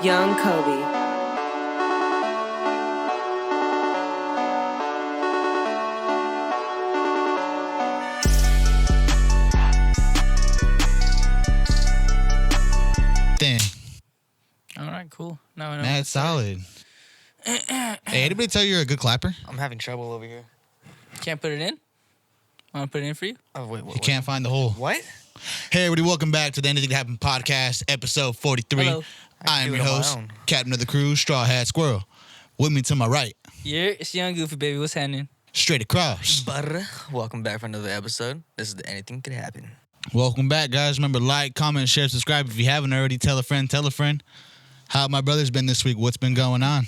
Young Kobe. Damn. All right, cool. Now I know. That's solid. Hey, anybody tell you you're a good clapper? I'm having trouble over here. Can't put it in? Want to put it in for you? Oh, wait, what? You can't find the hole. What? Hey, everybody, welcome back to the Anything That Happened podcast, episode 43. Hello. I am do your it on my host, own. Captain of the Crew, Straw Hat Squirrel. With me to my right, Yeah, it's Young Goofy, baby. What's happening? straight across. Butter. Welcome back for another episode. This is the Anything Could Happen. Welcome back, guys. Remember, like, comment, share, subscribe. If you haven't already, tell a friend, tell a friend. How my brother's been this week? What's been going on?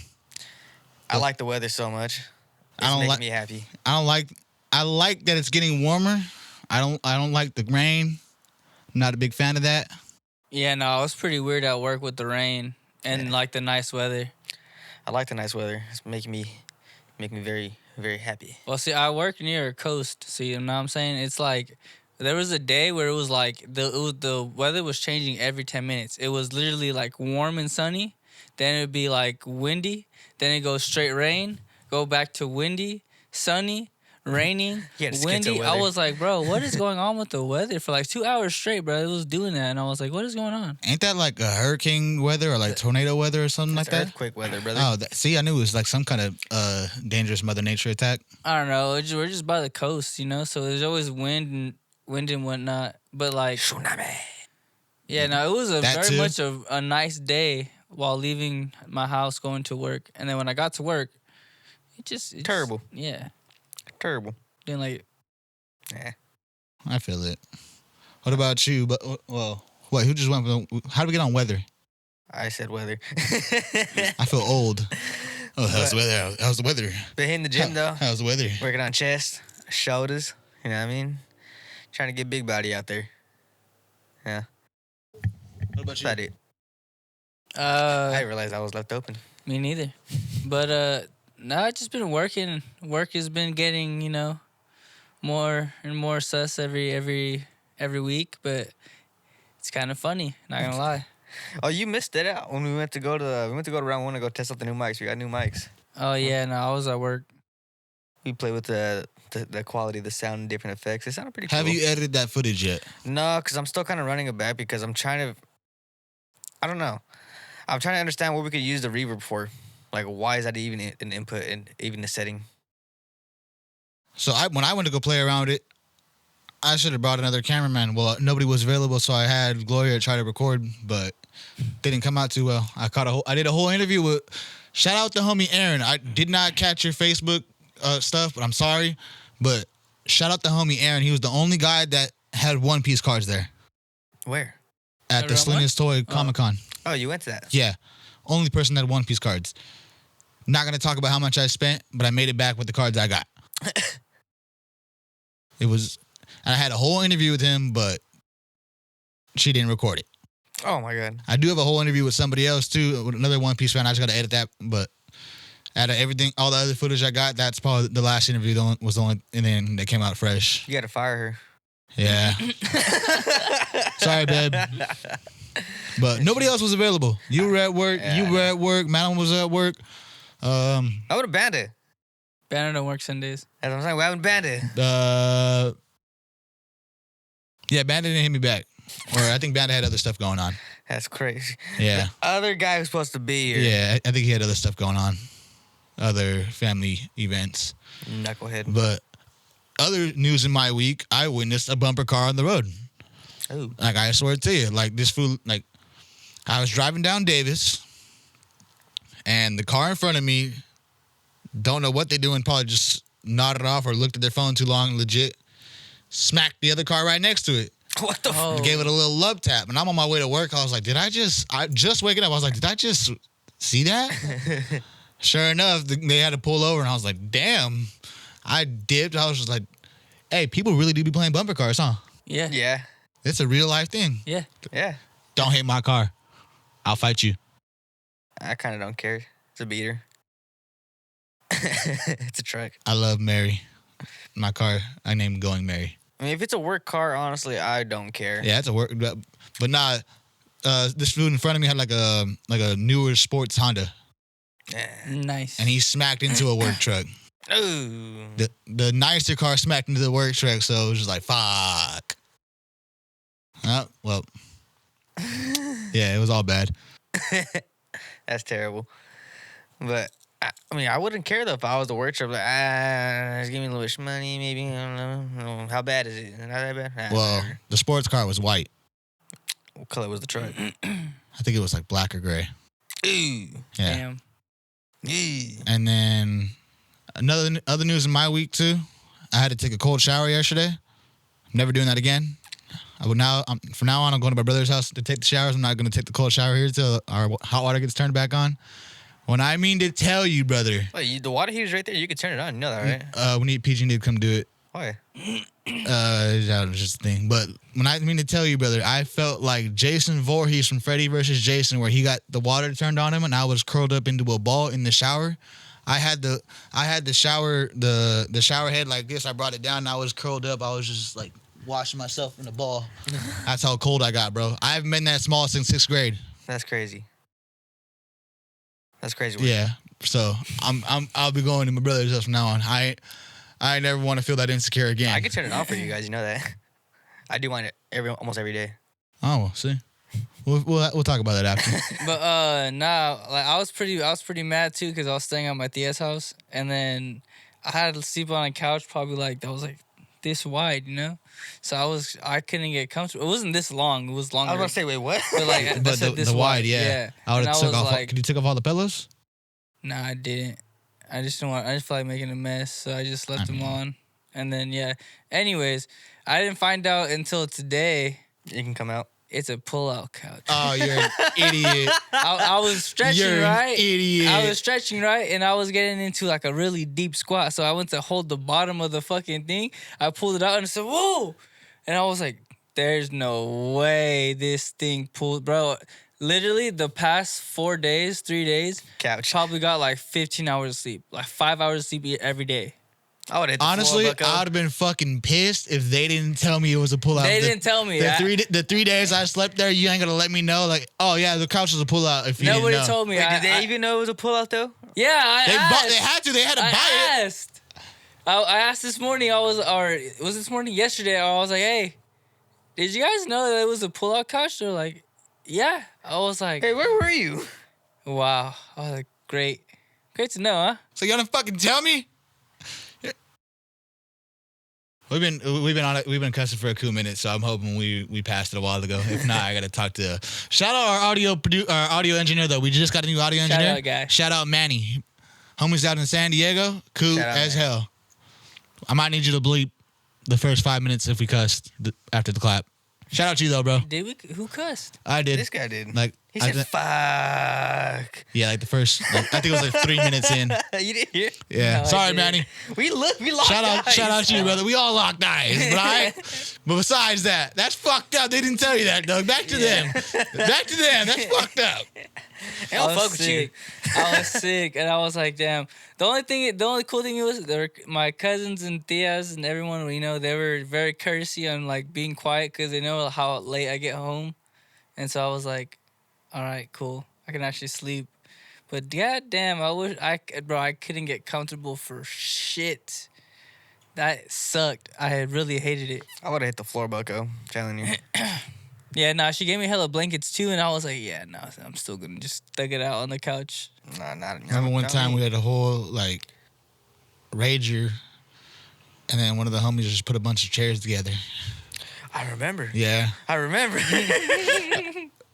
I like the weather so much. It's I don't making like- me happy. I like that it's getting warmer. I don't like the rain. I'm not a big fan of that. Yeah, no, it was pretty weird at work with the rain and Yeah. like the nice weather. I like the nice weather. It's making me very, very happy. Well, see, I work near a coast. See, you know what I'm saying? It's like there was a day where it was like the weather was changing every 10 minutes. It was literally like warm and sunny. Then it would be like windy. Then it goes straight rain. Go back to windy, sunny, raining, Yeah, just windy. schizo I weather. was like, bro, what is going on with the weather for like 2 hours straight, bro? It was doing that, and I was like, what is going on? Ain't that like a hurricane weather or like tornado weather or something like It's that? earthquake weather, brother. Oh, see, I knew it was like some kind of dangerous Mother Nature attack. I don't know. We're just by the coast, you know, so there's always wind and whatnot. But like, Tsunami. yeah, no, it was That very too? much a nice day while leaving my house going to work, and then when I got to work, it's Terrible. Yeah, Terrible. doing like Yeah. I feel it. What about you? But well, what? Who just went? How do we get on weather? I said weather. I feel old. Oh, how's the weather? How's the weather? Been hitting the gym, though. How's the weather? Working on chest, shoulders. You know what I mean? Trying to get big body out there. Yeah. What about That's about it. I uh, didn't realize I was left open. me neither. But no, I just been working. Work has been getting, you know, more and more sus every week, but it's kind of funny. Not gonna lie. Oh, you missed it out when we went to go to round one to go test out the new mics. We got new mics. Oh yeah, no, I was at work. We played with the quality of the sound and different effects. It sounded pretty cool. Have you edited that footage yet? No, because I'm still kind of running it back because I'm trying to. I don't know. I'm trying to understand what we could use the reverb for. Like, why is that even an input and even a setting? So when I went to go play around it, I should have brought another cameraman. Well, nobody was available, so I had Gloria try to record, but didn't come out too well. I did a whole interview with. Shout out to homie Aaron. I did not catch your Facebook stuff, but I'm sorry. But shout out to homie Aaron. He was the only guy that had One Piece cards there Where? at the Around Slinger's Toy Comic Con. Oh, you went to that. Yeah, only person that had One Piece cards. Not gonna talk about how much I spent, but I made it back with the cards I got. It was. I had a whole interview with him, but she didn't record it. Oh my god. I do have a whole interview with somebody else too, with another One Piece fan. I just gotta edit that, but out of everything, all the other footage I got, that's probably the last interview. Was the only thing that came out fresh. You got to fire her. Yeah. Sorry, babe. But nobody else was available. You were at work. Yeah. You were at work. Madeline was at work. I would have banned it. Banner don't work Sundays. That's what I'm saying. We haven't banned it. Yeah, Bandit didn't hit me back. Or I think Bandit had other stuff going on. That's crazy. Yeah. The other guy who's supposed to be here. Yeah, I think he had other stuff going on. Other family events. Knucklehead. But other news in my week, I witnessed a bumper car on the road. Oh. Like, I swear to you, like, this fool, like, I was driving down Davis, and the car in front of me, don't know what they're doing, probably just nodded off or looked at their phone too long, legit, smacked the other car right next to it. What the Oh. Gave it a little love tap, and I'm on my way to work. I was like, I just waking up. I was like, did I just see that? Sure enough, they had to pull over, and I was like, damn. I dipped. I was just like, hey, people really do be playing bumper cars, huh? Yeah. Yeah. It's a real life thing. Yeah. Yeah. Don't hit my car. I'll fight you. I kind of don't care. It's a beater. It's a truck. I love Mary. My car, I named Going Mary. I mean, if it's a work car, honestly, I don't care. Yeah, it's a work, but nah. this dude in front of me had like a newer sports Honda, Nice. and he smacked into a work truck. Ooh. The nicer car smacked into the work truck, so it was just like fuck. Well, yeah, it was all bad. That's terrible. But I mean, I wouldn't care though if I was the work truck. Like, just give me a little bit of money, maybe. I don't know. How bad is it? Not that bad. Well, Whatever. the sports car was white. What color was the truck? I think it was like black or gray. Ooh. Yeah. Damn. Yeah. And then other news in my week too. I had to take a cold shower yesterday. I'm never doing that again. From now on, I'm going to my brother's house to take the showers. I'm not going to take the cold shower here till our hot water gets turned back on. When I mean to tell you, brother. Wait, the water heater's right there. You can turn it on. You know that, right? We need PG&E to come do it. Why? That was just a thing. But when I mean to tell you, brother, I felt like Jason Voorhees from Freddy vs. Jason, where he got the water turned on him and I was curled up into a ball in the shower. I had the shower head like this. I brought it down and I was curled up. I was just like washing myself in a ball. That's how cold I got, bro. I haven't been that small since 6th grade. That's crazy. That's crazy. Yeah. So I'll be going to my brother's house from now on. I never want to feel that insecure again. I could turn it on for you guys. You know that. I do mine almost every day. Oh, well, see. We'll talk about that after. But like I was pretty mad too because I was staying at my tia's house, and then I had to sleep on a couch probably like that was like this wide, you know. So I couldn't get comfortable. It wasn't this long. It was longer. I was about to say, wait, what? But like, But the wide, yeah. I would have took off. Could you take off all the pillows? Nah, I didn't. I just didn't want. I just felt like making a mess, so I just left them on. And then yeah. Anyways, I didn't find out until today. You can come out. It's a pull-out couch. Oh, you're an idiot. I was stretching, You're right? an idiot. I was stretching, right? And I was getting into like a really deep squat. So I went to hold the bottom of the fucking thing. I pulled it out and I said, whoa. And I was like, there's no way this thing pulled. Bro, literally the past 3 days, Couch. probably got like 15 hours of sleep. Like 5 hours of sleep every day. I would have Honestly, I would have been fucking pissed if they didn't tell me it was a pullout. They didn't tell me. The 3 days I slept there, you ain't gonna let me know. Like, oh yeah, the couch was a pullout. If you Nobody didn't know. told me. Wait, did they even know it was a pullout though? Yeah, I asked. They had to buy it. Asked. I asked this morning. Was this morning? Yesterday. I was like, hey, did you guys know that it was a pull-out couch? They're like, yeah. I was like, Hey, where were you? wow. I was like, great to know, huh? So you gonna fucking tell me? We've been cussing for a cool minute, so I'm hoping we passed it a while ago. If not, I gotta talk to. Shout out our audio engineer though. We just got a new audio engineer. Shout out, guy. Shout out Manny. Homies out in San Diego, cool as hell. I might need you to bleep the first 5 minutes if we cussed after the clap. Shout out to you though, bro. Did we? Who cussed? I did. This guy did. Like He said, fuck. Yeah, like the first. I think it was like 3 minutes in. You didn't hear? Yeah, No, I Sorry, didn't. Manny. We locked Shout eyes. out to you, brother. We all locked eyes, right? But besides that, that's fucked up. They didn't tell you that, Doug. Back to them. That's fucked up. They don't fuck with you. I was sick, and I was like, damn. The only cool thing was my cousins and tias and everyone, you know, they were very courtesy on like being quiet because they know how late I get home, and so I was like, all right, cool, I can actually sleep. But goddamn, I couldn't get comfortable for shit. That sucked. I really hated it. I would have hit the floor, Bucko. I'm telling you. Yeah, nah, she gave me hella blankets too, and I was like, yeah, no, I'm still gonna just thug it out on the couch. Nah, not. Remember one time we had a whole like rager, and then one of the homies just put a bunch of chairs together. I remember. Yeah, I remember.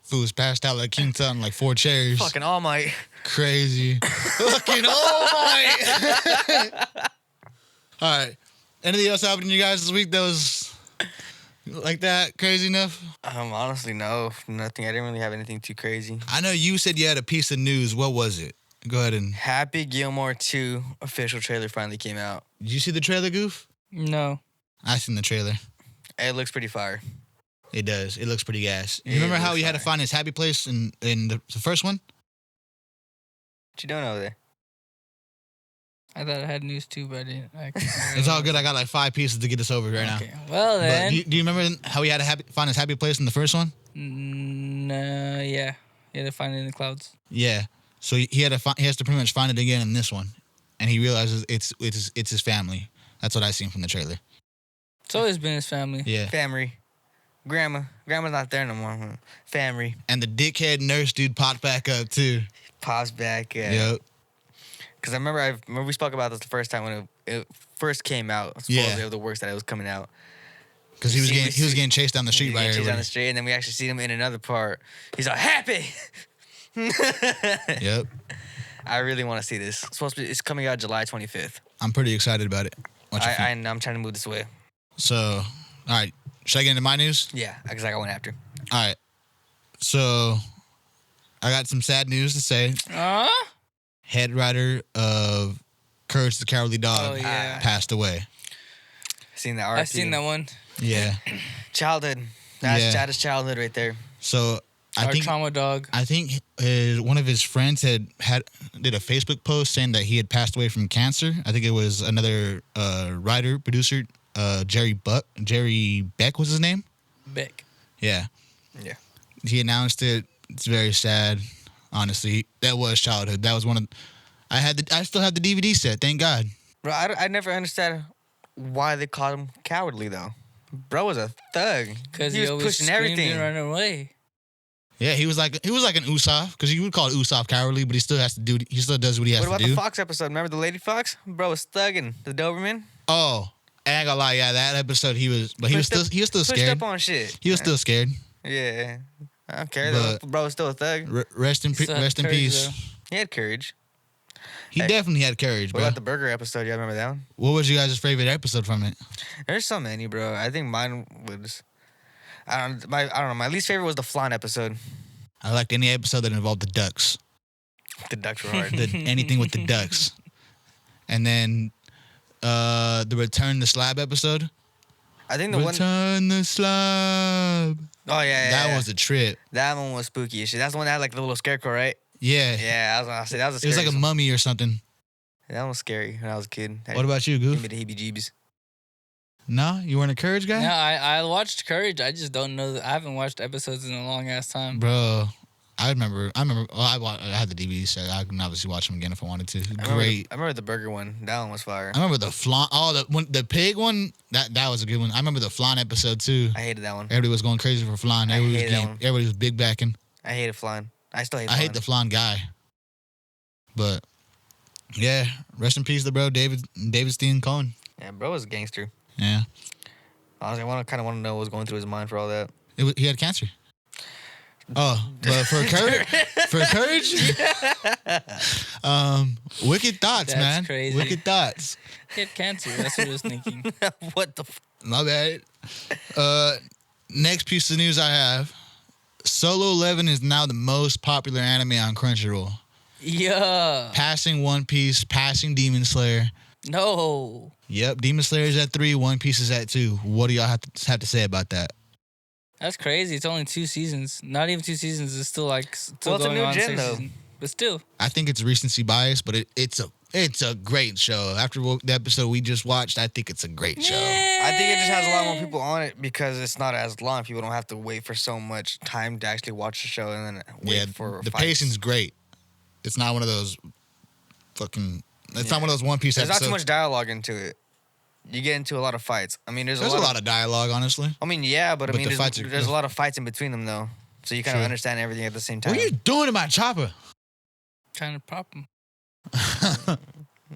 fool was passed out like King Tut on like 4 chairs. Fucking All Might. Crazy. Fucking All Might. All right. Anything else happened to you guys this week that was like that crazy enough? Honestly, no, nothing. I didn't really have anything too crazy. I know you said you had a piece of news. What was it? Go ahead and. Happy Gilmore 2 official trailer finally came out. Did you see the trailer, Goof? No. I seen the trailer. It looks pretty fire. It does. It looks pretty gas. You It remember how looks he had to fire. find his happy place in the first one? What you doing over there? I thought I had news too, but I didn't. It's all good. I got like 5 pieces to get us over right now. Okay. Well But then. do you remember how he had to find his happy place in the first one? No, yeah. You had to find it in the clouds. Yeah. So he had to he has to pretty much find it again in this one, and he realizes it's his family. That's what I seen from the trailer. It's always been his family. Yeah. Family. Grandma's not there no more. Huh? Family. And the dickhead nurse dude popped back up too. Pops back. Yep. Because I remember we spoke about this the first time when it first came out. Supposedly of the works that it was coming out. Because he was getting chased down the street by everybody. Chased down the street, and then we actually see him in another part. He's like happy. Yep. I really want to see this. It's coming out July 25th. I'm pretty excited about it. I'm trying to move this way. So, all right. Should I get into my news? Yeah, because I got one after. All right. So, I got some sad news to say. Head writer of Courage the Cowardly Dog passed away. Seen that art. I've seen that one. Yeah. Childhood. That's childhood right there. So, I think trauma dog. I think one of his friends did a Facebook post saying that he had passed away from cancer. I think it was another writer, producer, Jerry Beck was his name. Beck. Yeah. Yeah. He announced it. It's very sad. Honestly, that was childhood. That was one of. I still have the DVD set. Thank God. Bro, I never understood why they called him cowardly though. Bro was a thug. Because he was pushing everything and running away. Yeah, he was like an Usopp because you would call Usopp cowardly, but he still does what he has to do. What about the Fox episode? Remember the Lady Fox? Bro was thugging the Doberman. Oh, I ain't gonna lie. Yeah, that episode he was still scared. Pushed up on shit. He was still scared. Yeah, I don't care though. Bro was still a thug. Rest in peace. Though. He had courage. He definitely had courage, bro. What about the burger episode? You remember that one? What was you guys' favorite episode from it? There's so many, bro. I think mine was. I don't know. My least favorite was the flan episode. I liked any episode that involved the ducks. The ducks were hard. Anything with the ducks. And then the Return the Slab episode. I think the Return the Slab. Oh, yeah. That was a trip. That one was spooky as shit. That's the one that had like the little scarecrow, right? Yeah. Yeah, I was gonna say that was a scary. It was like a mummy or something. That one was scary when I was a kid. What about you, Goof? Give me the heebie-jeebies. No? You weren't a Courage guy? No, I watched Courage. I just don't know. I haven't watched episodes in a long ass time. Bro, I remember. Well, I had the DVD set. I can obviously watch them again if I wanted to. Great. I remember the burger one. That one was fire. I remember the flan. Oh, the pig one. That was a good one. I remember the flan episode too. I hated that one. Everybody was going crazy for flan. Everybody was big backing. I hated flan. I still hate flan. I hate the flan guy. But yeah, rest in peace, the bro, David Steen Cohen. Yeah, bro was a gangster. Yeah. Honestly, I kind of want to know what was going through his mind for all that. He had cancer. Oh, but for courage, wicked thoughts, That's man. crazy. Wicked thoughts. He had cancer. That's what I was thinking. What the? My bad. Next piece of news I have: Solo 11 is now the most popular anime on Crunchyroll, Yeah. passing One Piece, passing Demon Slayer. No. Yep, Demon Slayer is at 3, One Piece is at 2. What do y'all have to say about that? That's crazy. It's only 2 seasons. Not even 2 seasons. It's still still Well, it's a going new on gen, 6 though. seasons. But still. I think it's recency bias, but it's a great show. After the episode we just watched, I think it's a great show. I think it just has a lot more people on it because it's not as long. People don't have to wait for so much time to actually watch the show and then wait for the fights. pacing's great. It's not one of those fucking. It's not one of those One Piece There's episodes. not too much dialogue into it. You get into a lot of fights. I mean, there's a lot of dialogue, honestly. I mean, yeah, but I mean, the there's a lot of fights in between them though, so you kind of understand everything at the same time. What are you doing to my chopper? Trying to prop him.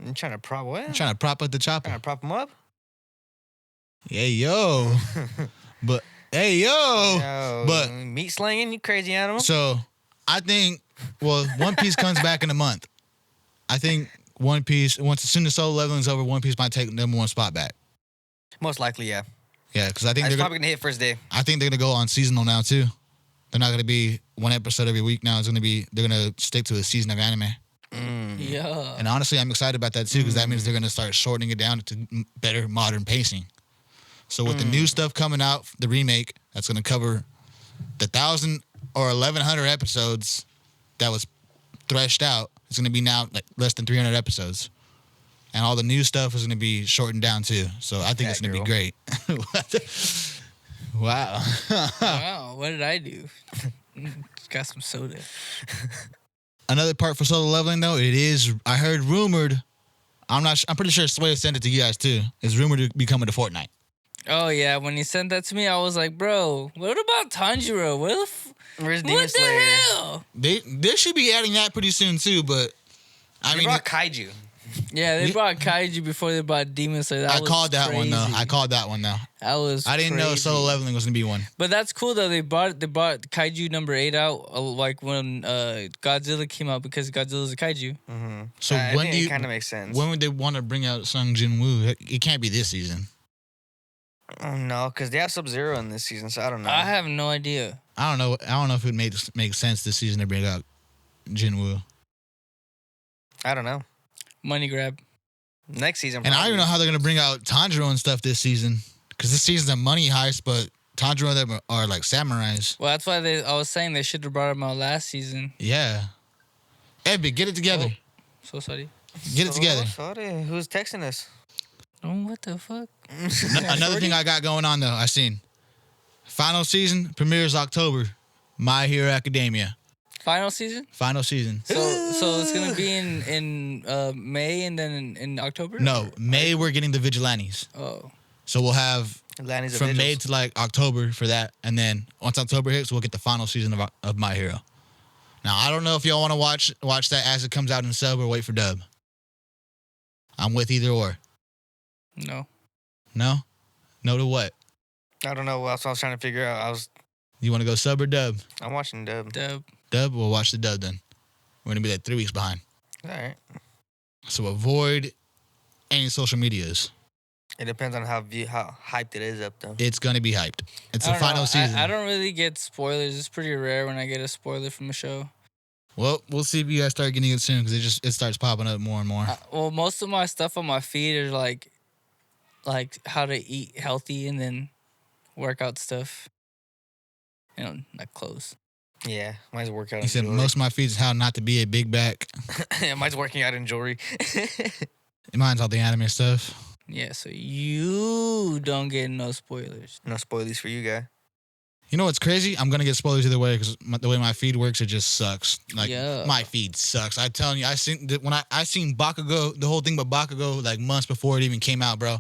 You trying to prop what? I'm trying to prop up the chopper. Trying to prop him up? Yeah, yo. But hey, yo. But meat slinging, you crazy animal. So I think, One Piece comes back in a month. I think One Piece, as soon as Solo 11 is over, One Piece might take the number 1 spot back. Most likely, yeah. Yeah, because I think It's they're probably gonna hit first day. I think they're gonna go on seasonal now too. They're not gonna be 1 episode every week now. They're gonna stick to a season of anime. Yeah. And honestly, I'm excited about that too because that means they're gonna start shortening it down to better modern pacing. So with the new stuff coming out, the remake that's gonna cover the 1,000 or 1,100 episodes that was threshed out. It's gonna be now like less than 300 episodes. and all the new stuff is going to be shortened down too. So I think That it's going to be girl. great. Wow. Wow, what did I do? Got some soda. Another part for solo leveling though, I heard rumored. I'm pretty sure Sway sent it to you guys too. It's rumored to be coming to Fortnite. Oh yeah, when he sent that to me, I was like, bro, what about Tanjiro? Where's Demon What the Slayer? hell? They should be adding that pretty soon too, but I They mean, brought Kaiju. Yeah, they We- brought Kaiju before they brought Demon Slayer. I called that one though. I called that one though. That was I didn't know crazy. solo leveling was gonna be one. But that's cool though. They brought Kaiju number 8 out like when Godzilla came out because Godzilla's a kaiju. Mm-hmm. So I when think do you? it kind of makes sense. When would they want to bring out Sung Jin Woo? It can't be this season. No, because they have Sub-Zero in this season, so I don't know. I have no idea. I don't know. I don't know if it makes sense this season to bring out Jin Woo. I don't know. Money grab. Next season, And I don't probably. know how they're gonna bring out Tanjiro and stuff this season because this season's a money heist, but Tanjiro and them are like samurais. Well, that's why I was saying they should have brought him out last season. Yeah. Ebby, get it together. So sorry. Get it together. Sorry, who's texting us? Oh, what the fuck? Another thing I got going on though, I seen. Final season premieres October. My Hero Academia. Final season? Final season. So it's gonna be in May and then in October? No, May we're getting the Vigilantes. Oh. So we'll have Lanny's from May to like October for that, and then once October hits, we'll get the final season of My Hero. Now I don't know if y'all want to watch that as it comes out in sub or wait for dub. I'm with either or. No. No to what? I don't know what else I was trying to figure out. You want to go sub or dub? I'm watching Dub. Dub. Dub. We'll watch the dub then. We're gonna be like 3 weeks behind. All right. So avoid any social medias. It depends on how hyped it is up though. It's gonna be hyped. It's I the don't final know. season. I don't really get spoilers. It's pretty rare when I get a spoiler from a show. Well, we'll see if you guys start getting it soon because it starts popping up more and more. Well, most of my stuff on my feed is like how to eat healthy and then workout stuff. You know, like clothes. Yeah, mine's working out He in said jewelry. most of my feeds is how not to be a big back. Mine's working out in jewelry. Mine's all the anime stuff. Yeah, so you don't get no spoilers. No spoilies for you, guy. You know what's crazy? I'm gonna get spoilers either way because the way my feed works, it just sucks. Like Yeah. my feed sucks. I'm telling you, I seen Bakugo, the whole thing about Bakugo, like months before it even came out, bro.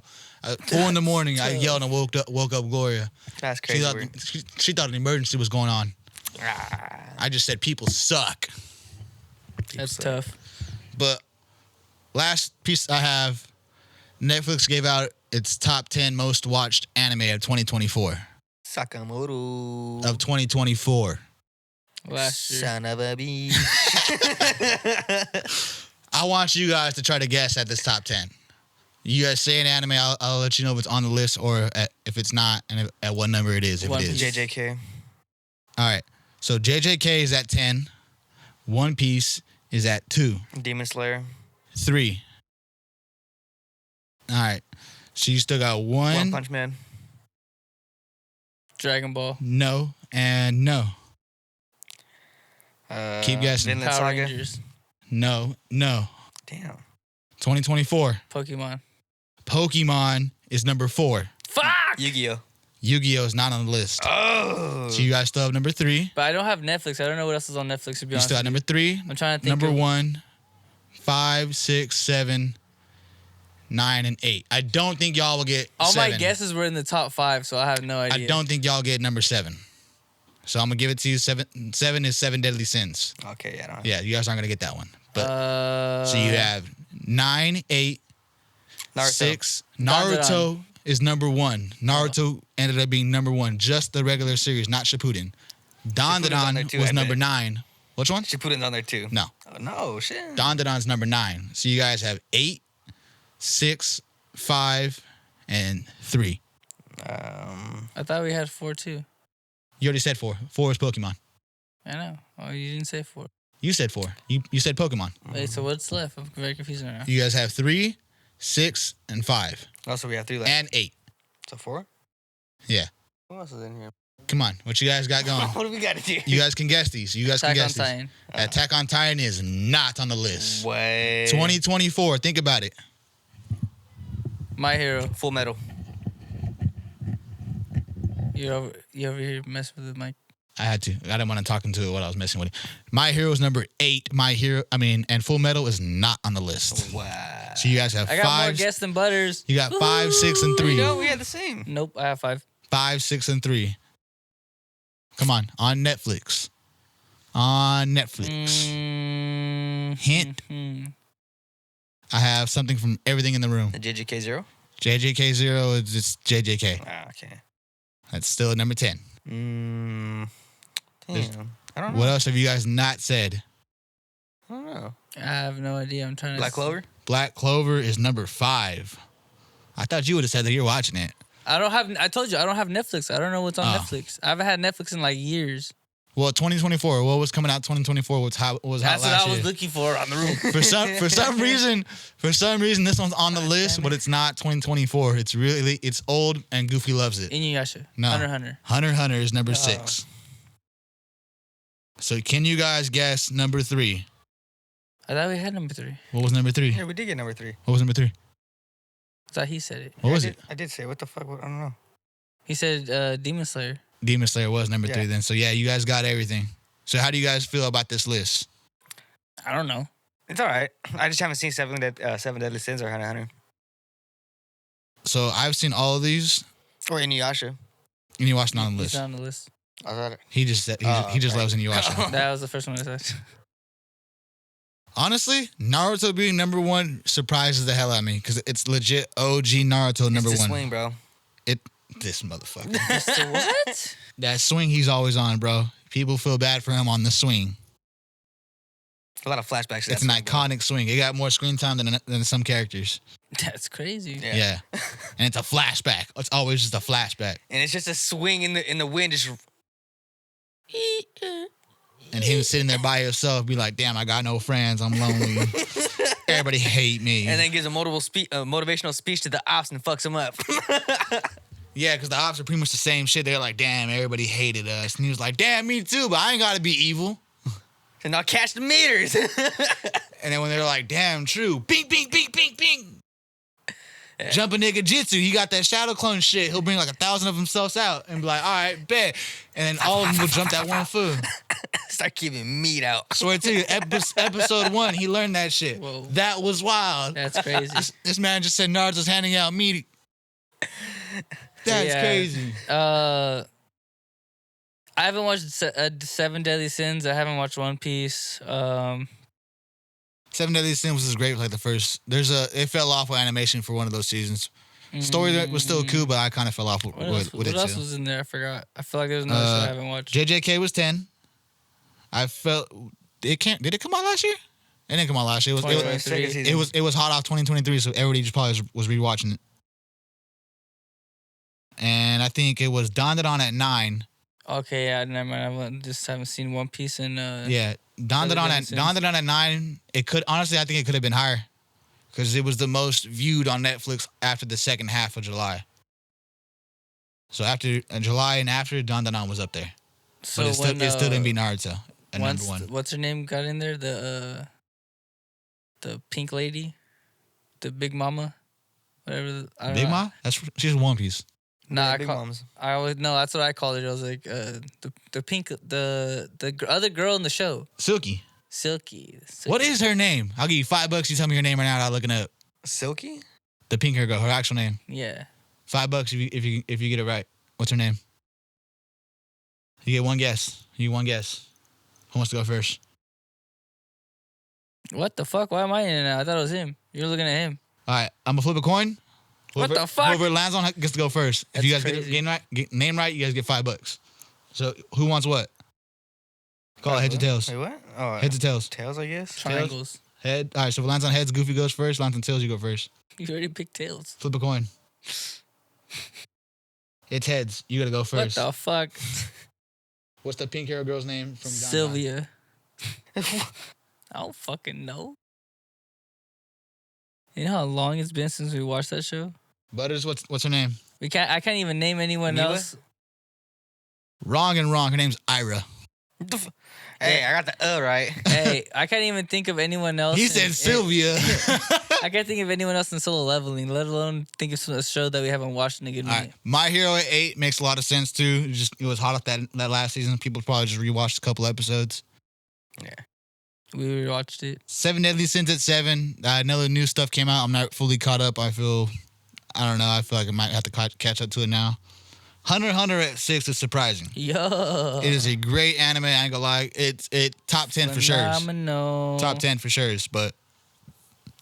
4 in the morning, I yelled and woke up Gloria. That's She crazy. thought, she thought an emergency was going on. I just said people suck. That's tough. But last piece I have, Netflix gave out its top 10 most watched anime of 2024. Sakamoto. Of 2024. Last year. Son of a bitch. I want you guys to try to guess at this top 10. You guys say an anime, I'll let you know if it's on the list or if it's not, and at what number it is, if One it is. Piece. JJK. All right. So JJK is at 10. One Piece is at 2. Demon Slayer. 3. All right. So you still got One one. Punch Man. Dragon Ball. No, and no. Keep guessing. Vinland Power Saga. Rangers. No. Damn. 2024. Pokemon. Pokemon is number 4. Fuck! Yu-Gi-Oh. Yu-Gi-Oh is not on the list. Oh. So you guys still have number 3. But I don't have Netflix. I don't know what else is on Netflix, to be You honest. still got with number 3. you. I'm trying to think. Number of, 1, 5, 6, 7, 9, and 8. I don't think y'all will get All 7. my guesses were in the top 5, so I have no idea. I don't think y'all get number 7. So I'm gonna give it to you. 7 is 7 Deadly Sins. Okay, yeah. I don't Yeah, you guys aren't gonna get that one. But so Uh, you have 9, 8, Naruto. 6. Dandadan. Naruto is number 1. Naruto ended up being number 1, just the regular series, not Shippuden. on there Dandadan too, was I number bet. 9. Which one? Shippuden's on there too. No. Oh, no, shit. Dandadan's number 9. So you guys have 8, 6, 5, and 3. I thought we had 4 too. You already said 4. 4 is Pokemon. I know. Oh, you didn't say 4. You said 4. You said Pokemon. Wait, so what's left? I'm very confused right now. You guys have 3, 6, and 5. Also, we have 3 left. And 8. So 4? Yeah. What else is in here? Come on. What you guys got going? What do we got to do? You guys can guess these. You guys can Attack on guess these. Titan. Attack on Titan is not on the list. Way. 2024. Think about it. My Hero. Full Metal. You over here messing with the mic. I had to. I didn't want to talk into it while I was messing with it. My Hero is number 8. And Full Metal is not on the list. Wow. So you guys have I got 5. more guests than Butters. You got 5, 6, and 3. No, we had the same. Nope, I have 5. 5, 6, and 3. Come on Netflix. On Netflix. Hint. I have something from Everything in the Room. The JJK0? JJK0 is just JJK. Ah, okay. That's still at number 10. Damn. I don't know. What else have you guys not said? I don't know. I have no idea. I'm trying to. Black Clover? Black Clover is number 5. I thought you would have said that you're watching it. I told you I don't have Netflix. I don't know what's on Oh. Netflix. I haven't had Netflix in like years. Well, 2024. What was coming out 2024? What was hot That's last what I was year? looking for on the roof. For some reason, this one's on the list, but it's not 2024. It's old, and Goofy loves it. Inuyasha. No. Hunter x Hunter. Hunter x Hunter is number Oh. 6. So can you guys guess number 3? I thought we had number 3. What was number 3? Yeah, we did get number 3. What was number 3? I thought he said it. What was it? I did say, what the fuck? I don't know. He said Demon Slayer. Demon Slayer was number 3 Yeah. then. So yeah, you guys got everything. So how do you guys feel about this list? I don't know. It's all right. I just haven't seen Seven Deadly Sins or Hunter x Hunter. So I've seen all of these, Or Inuyasha. and you watched it on the He's list. not on the list. I thought it. He just said he just right. loves Inuyasha. That was the first one I said. Honestly, Naruto being number 1 surprises the hell out of me because it's legit OG Naruto number It's the 1. swing, bro. This motherfucker. Mr. What? That swing he's always on, bro. People feel bad for him on the swing. A lot of flashbacks. to It's that an swing, bro. iconic swing. It got more screen time than some characters. That's crazy. Yeah. And it's a flashback. It's always just a flashback. And it's just a swing in the wind. Just And him sitting there by himself be like, damn, I got no friends. I'm lonely. Everybody hate me. and then gives a motivational speech to the ops and fucks them up. Yeah, because the ops are pretty much the same shit. They're like, damn, everybody hated us. And he was like, damn, me too, but I ain't got to be evil. And I'll catch the meters. And then when they're like, damn, true. Bing, bing, bing, bing, bing. Jumping nigga jitsu. He got that shadow clone shit. He'll bring like 1,000 of himself out and be like, all right, bet. And then all of them will jump that one foot. Start keeping meat out. Swear to you, episode 1, he learned that shit. Whoa. That was wild. That's crazy. This man just said Naruto's handing out meat. That's Yeah. crazy. I haven't watched Seven Deadly Sins. I haven't watched One Piece. Seven Deadly Sins was great. Like the first, it fell off with animation for one of those seasons. Story was still cool, but I kind of fell off with What it else too. was in there? I forgot. I feel like there's another shit I haven't watched. JJK was 10. I felt it can't. Did it come out last year? It didn't come out last year. It was 2023. it was hot off 2023, so everybody just probably was rewatching it. And I think it was Dandadan at 9. Okay, yeah, never mind. I just haven't seen One Piece and Yeah, Dandadan at 9. It could honestly, I think it could have been higher because it was the most viewed on Netflix after the second half of July. So after July and after, Dandadan was up there, So but it still didn't beat Naruto at number 1. What's her name got in there? The pink lady, the Big Mama, whatever. I don't Big know. Ma? She's One Piece. Nah, Big Moms. I always no. That's what I called it. I was like the pink the other girl in the show, Silky. Silky. What is her name? I'll give you $5. You tell me her name right now. I'll look it up. Silky? The pink hair girl, her actual name. Yeah. $5 if you get it right. What's her name? You get one guess. You get one guess. Who wants to go first? What the fuck? Why am I in it now? I thought it was him. You're looking at him. All right, I'm gonna flip a coin. What the fuck? Whoever it lands on gets to go first. If you guys That's get crazy. the name right, you guys get $5. So who wants what? Call it heads or tails. Wait, what? Oh, Heads or tails. tails, I guess. Triangles. Head. All right, so if it lands on heads, Goofy goes first. Lands on tails, you go first. You already picked tails. Flip a coin. It's heads. You gotta go first. What the fuck? What's the pink hair girl's name from John Sylvia. I don't fucking know. You know how long it's been since we watched that show? Butters, what's her name? I can't even name anyone Mila? else. Wrong and wrong. Her name's Ira. Hey, I got the right. Hey, I can't even think of anyone else. He said Sylvia. I can't think of anyone else in Solo Leveling, let alone think of a show that we haven't watched in a good All minute. right, My Hero at 8 makes a lot of sense too. It was hot off that last season. People probably just rewatched a couple episodes. Yeah. We rewatched it. 7 Deadly Sins at 7. Another new stuff came out. I'm not fully caught up. I don't know. I feel like I might have to catch up to it now. Hunter x Hunter at 6 is surprising. Yo. It is a great anime. I ain't gonna lie. It's top 10 for sure. Phenomenal. Top 10 for sure. But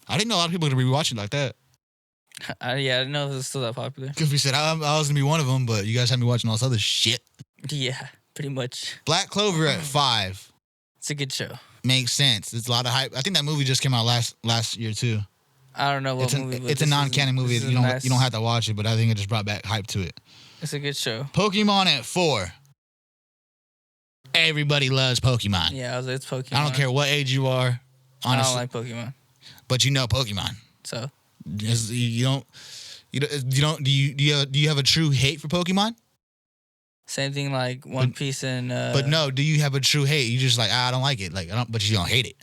I didn't know a lot of people are gonna be watching like that. Yeah, I didn't know it was still that popular. Because we said I was gonna be one of them, but you guys had me watching all this other shit. Yeah, pretty much. Black Clover at 5 It's a good show. makes sense. It's a lot of hype. I think that movie just came out last year too. I don't know what movie. But It's a non-canon movie. this is You don't nice. you don't have to watch it, but I think it just brought back hype to it. It's a good show. Pokemon at 4. Everybody loves Pokemon. Yeah, it's Pokemon. I don't care what age you are, I honestly, don't like Pokemon. but you know Pokemon. So Do you have a true hate for Pokemon? same thing like One Piece and. But no, do you have a true hate? You just like I don't like it, but you don't hate it.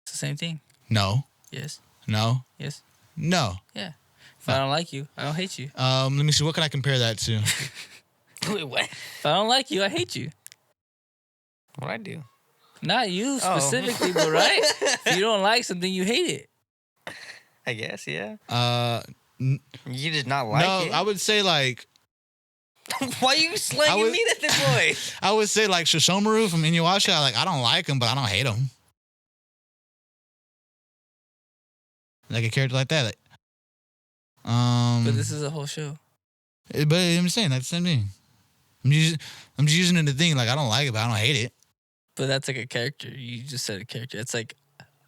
It's the same thing. No, Yes. no, Yes. no. Yeah. If I don't like you, I don't hate you. Let me see. What can I compare that to? Wait, what? If I don't like you, I hate you. What'd I do? Not you Oh. specifically, but right? If you don't like something, you hate it. I guess, yeah. You did not like no, it. I would say like Why are you slanging me at this boy? I would say like Shishomaru from Inuyasha. I don't like him, but I don't hate him. Like a character like that. But this is a whole show. But I'm saying that's the same thing. I'm just using it to think like I don't like it, but I don't hate it. But that's like a character. You just said a character. It's like,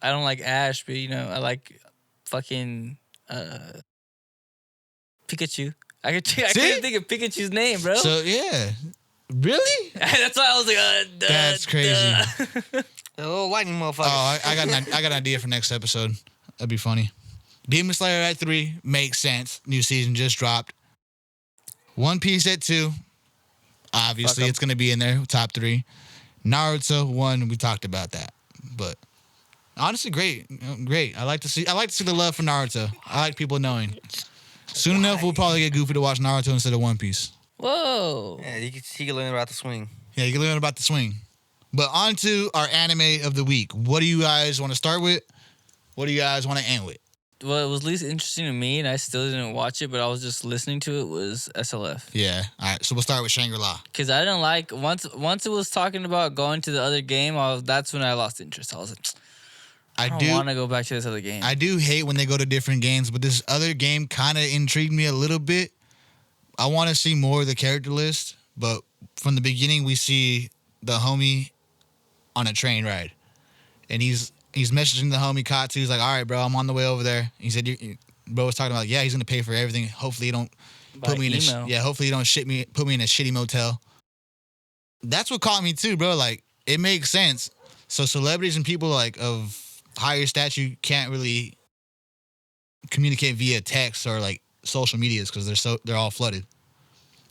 I don't like Ash, but I like fucking Pikachu. I couldn't think of Pikachu's name, bro. So yeah, really? That's why I was like, That's crazy. A little lightning motherfucker. Oh, I got an idea for next episode. That'd be funny. Demon Slayer at 3 makes sense. New season just dropped. One Piece at 2. Obviously, it's gonna be in there, top 3. Naruto 1. We talked about that, but honestly, great. I like to see the love for Naruto. I like people knowing. Soon enough, we'll probably get Goofy to watch Naruto instead of One Piece. Whoa. Yeah, he can learn about the swing. Yeah, you can learn about the swing. But on to our anime of the week. What do you guys want to start with? What do you guys want to end with? What was least interesting to me, and I still didn't watch it, but I was just listening to it, was SLF. Yeah. All right. So we'll start with Shangri La. Because I didn't like, once it was talking about going to the other game, that's when I lost interest. I was like, I don't want to go back to this other game. I do hate when they go to different games, but this other game kind of intrigued me a little bit. I want to see more of the character list, but from the beginning, we see the homie on a train ride, and he's messaging the homie Katsu. He's like, "All right, bro, I'm on the way over there." He said, "Bro was talking about, yeah, he's gonna pay for everything. Hopefully, you don't put me in hopefully you don't put me in a shitty motel." That's what caught me too, bro. Like, it makes sense. So celebrities and people like of higher stature can't really communicate via text or like social medias because they're all flooded.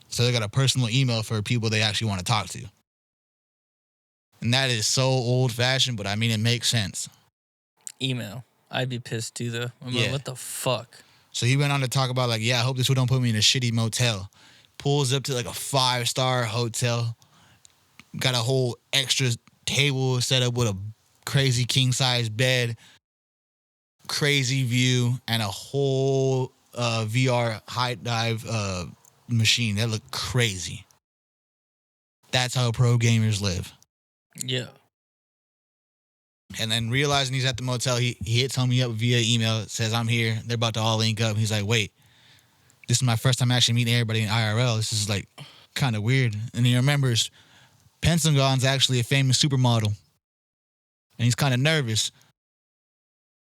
So they got a personal email for people they actually want to talk to. And that is so old fashioned, but I mean, it makes sense. Email. I'd be pissed too, though. I'm Yeah. like, what the fuck? So he went on to talk about like, yeah, I hope this one don't put me in a shitty motel. Pulls up to like a 5-star hotel. Got a whole extra table set up with a crazy king size bed, crazy view, and a whole VR high dive machine that looked crazy. That's how pro gamers live. Yeah. And then realizing he's at the motel, he hits homie up via email, says, "I'm here." They're about to all link up. He's like, "Wait, this is my first time actually meeting everybody in IRL. This is like kind of weird." And he remembers Pentagon's actually a famous supermodel. And he's kind of nervous.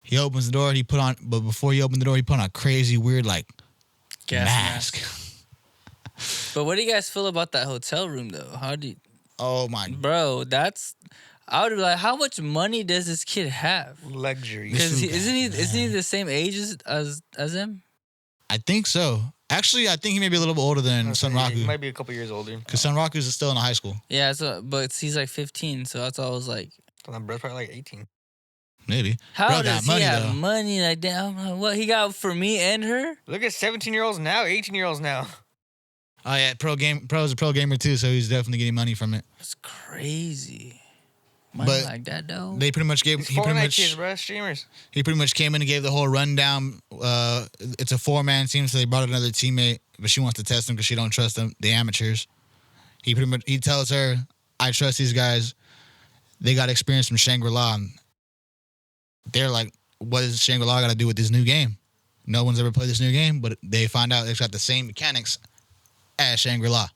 He opens the door, but before he opened the door, he put on a crazy, weird, like, Gas mask. But what do you guys feel about that hotel room, though? How do you... Oh, my. Bro, I would be like, how much money does this kid have? Luxury. Because This is isn't he the same age as him? I think so. Actually, I think he may be a little bit older than He Sunraku. might be a couple years older. Because Sunraku is still in high school. Yeah, but he's like 15, so that's all I was like. My brother's probably like 18. Maybe. How Bro does got money he have though. money like that? I'm like, what he got for me and her? Look at 17-year-olds now, 18-year-olds now. Oh yeah, Pro's a pro gamer too, so he's definitely getting money from it. That's crazy. Money But like that though. they pretty much gave It's he pretty Fortnite kids, much bro. Streamers. he pretty much came in and gave the whole rundown. It's a 4-man team, so they brought another teammate, but she wants to test them because she don't trust them, the amateurs. He tells her, "I trust these guys. They got experience from Shangri La." And they're like, "What does Shangri La got to do with this new game? No one's ever played this new game, but they find out it's got the same mechanics as Shangri La."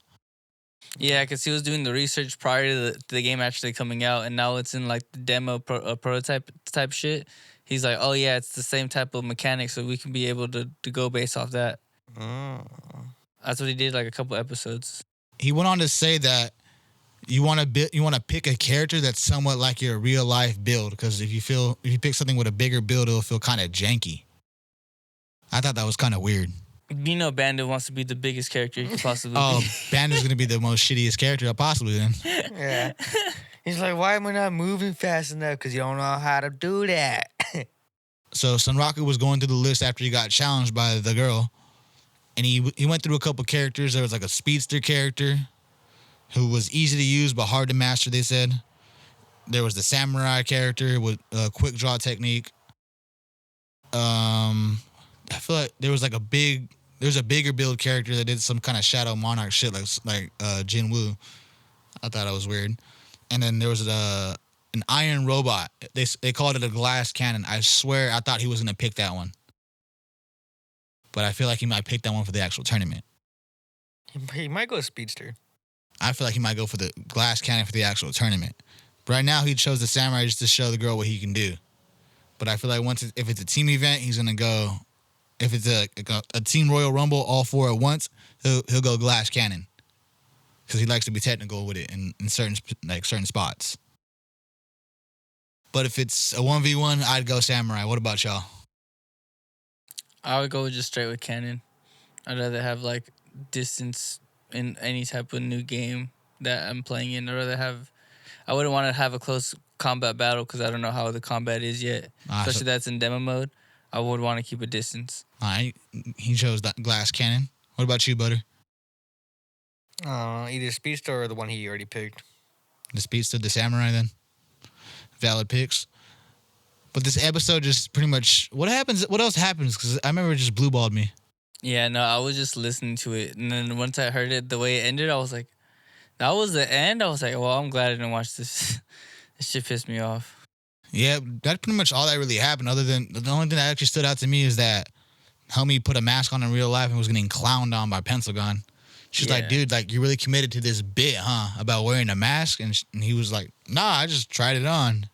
Yeah, because he was doing the research prior to the game actually coming out, and now it's in like the demo prototype type shit. He's like, oh yeah, it's the same type of mechanics, so we can be able to go based off that. That's what he did like a couple episodes. He went on to say that you want to pick a character that's somewhat like your real life build, because if you pick something with a bigger build, it'll feel kind of janky. I thought that was kind of weird. You know, Bandit wants to be the biggest character he could possibly Oh, be. Bandit's gonna be the most shittiest character possibly then. Yeah. He's like, why am I not moving fast enough? Because you don't know how to do that. So Sunraku was going through the list after he got challenged by the girl, and he went through a couple characters. There was like a speedster character who was easy to use but hard to master, they said. There was the samurai character with a quick draw technique. I feel like there was a bigger build character that did some kind of shadow monarch shit like Jin Woo. I thought it was weird. And then there was an iron robot. They called it a glass cannon. I swear I thought he was gonna pick that one, but I feel like he might pick that one for the actual tournament. He might go speedster. I feel like he might go for the glass cannon for the actual tournament. But right now he chose the samurai just to show the girl what he can do. But I feel like if it's a team event, he's gonna go. If it's a team Royal Rumble, all four at once, he'll go glass cannon because he likes to be technical with it in certain spots. But if it's a 1v1, I'd go samurai. What about y'all? I would go just straight with cannon. I'd rather have like distance in any type of new game that I'm playing in. I wouldn't want to have a close combat battle because I don't know how the combat is yet. Especially that's in demo mode. I would want to keep a distance. All right, he chose that glass cannon. What about you, Butter? Either speedster or the one he already picked. The speedster, the samurai, then. Valid picks. But this episode just pretty much what else happens? Because I remember it just blue balled me. Yeah, no, I was just listening to it, and then once I heard it, the way it ended, I was like, that was the end. I was like, well, I'm glad I didn't watch this. This shit pissed me off. Yeah, that's pretty much all that really happened. Other than the only thing that actually stood out to me is that homie put a mask on in real life and was getting clowned on by Pencil Gun. She's like, dude, like you're really committed to this bit, huh? About wearing a mask, and he was like, nah, I just tried it on.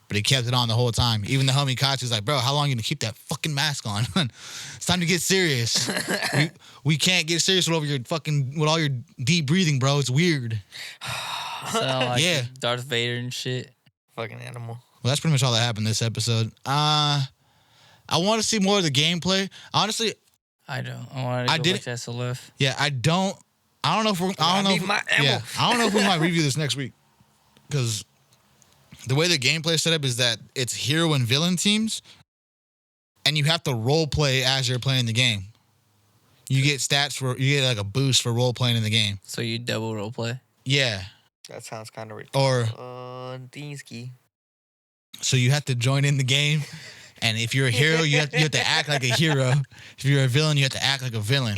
But he kept it on the whole time. Even the homie Katsu's like, bro, how long are you gonna keep that fucking mask on? It's time to get serious. we can't get serious with all your deep breathing, bro. It's weird. Sound like Darth Vader and shit. Fucking animal. Well, that's pretty much all that happened this episode. I want to see more of the gameplay. Honestly, I don't. I want to go back to SLF. Yeah, I don't know if I don't know if we might review this next week because the way the gameplay is set up is that it's hero and villain teams, and you have to role play as you're playing the game. You get like a boost for role playing in the game. So you double role play? Yeah. That sounds kind of ridiculous. Dinsky. So you have to join in the game, and if you're a hero, you have to act like a hero. If you're a villain, you have to act like a villain.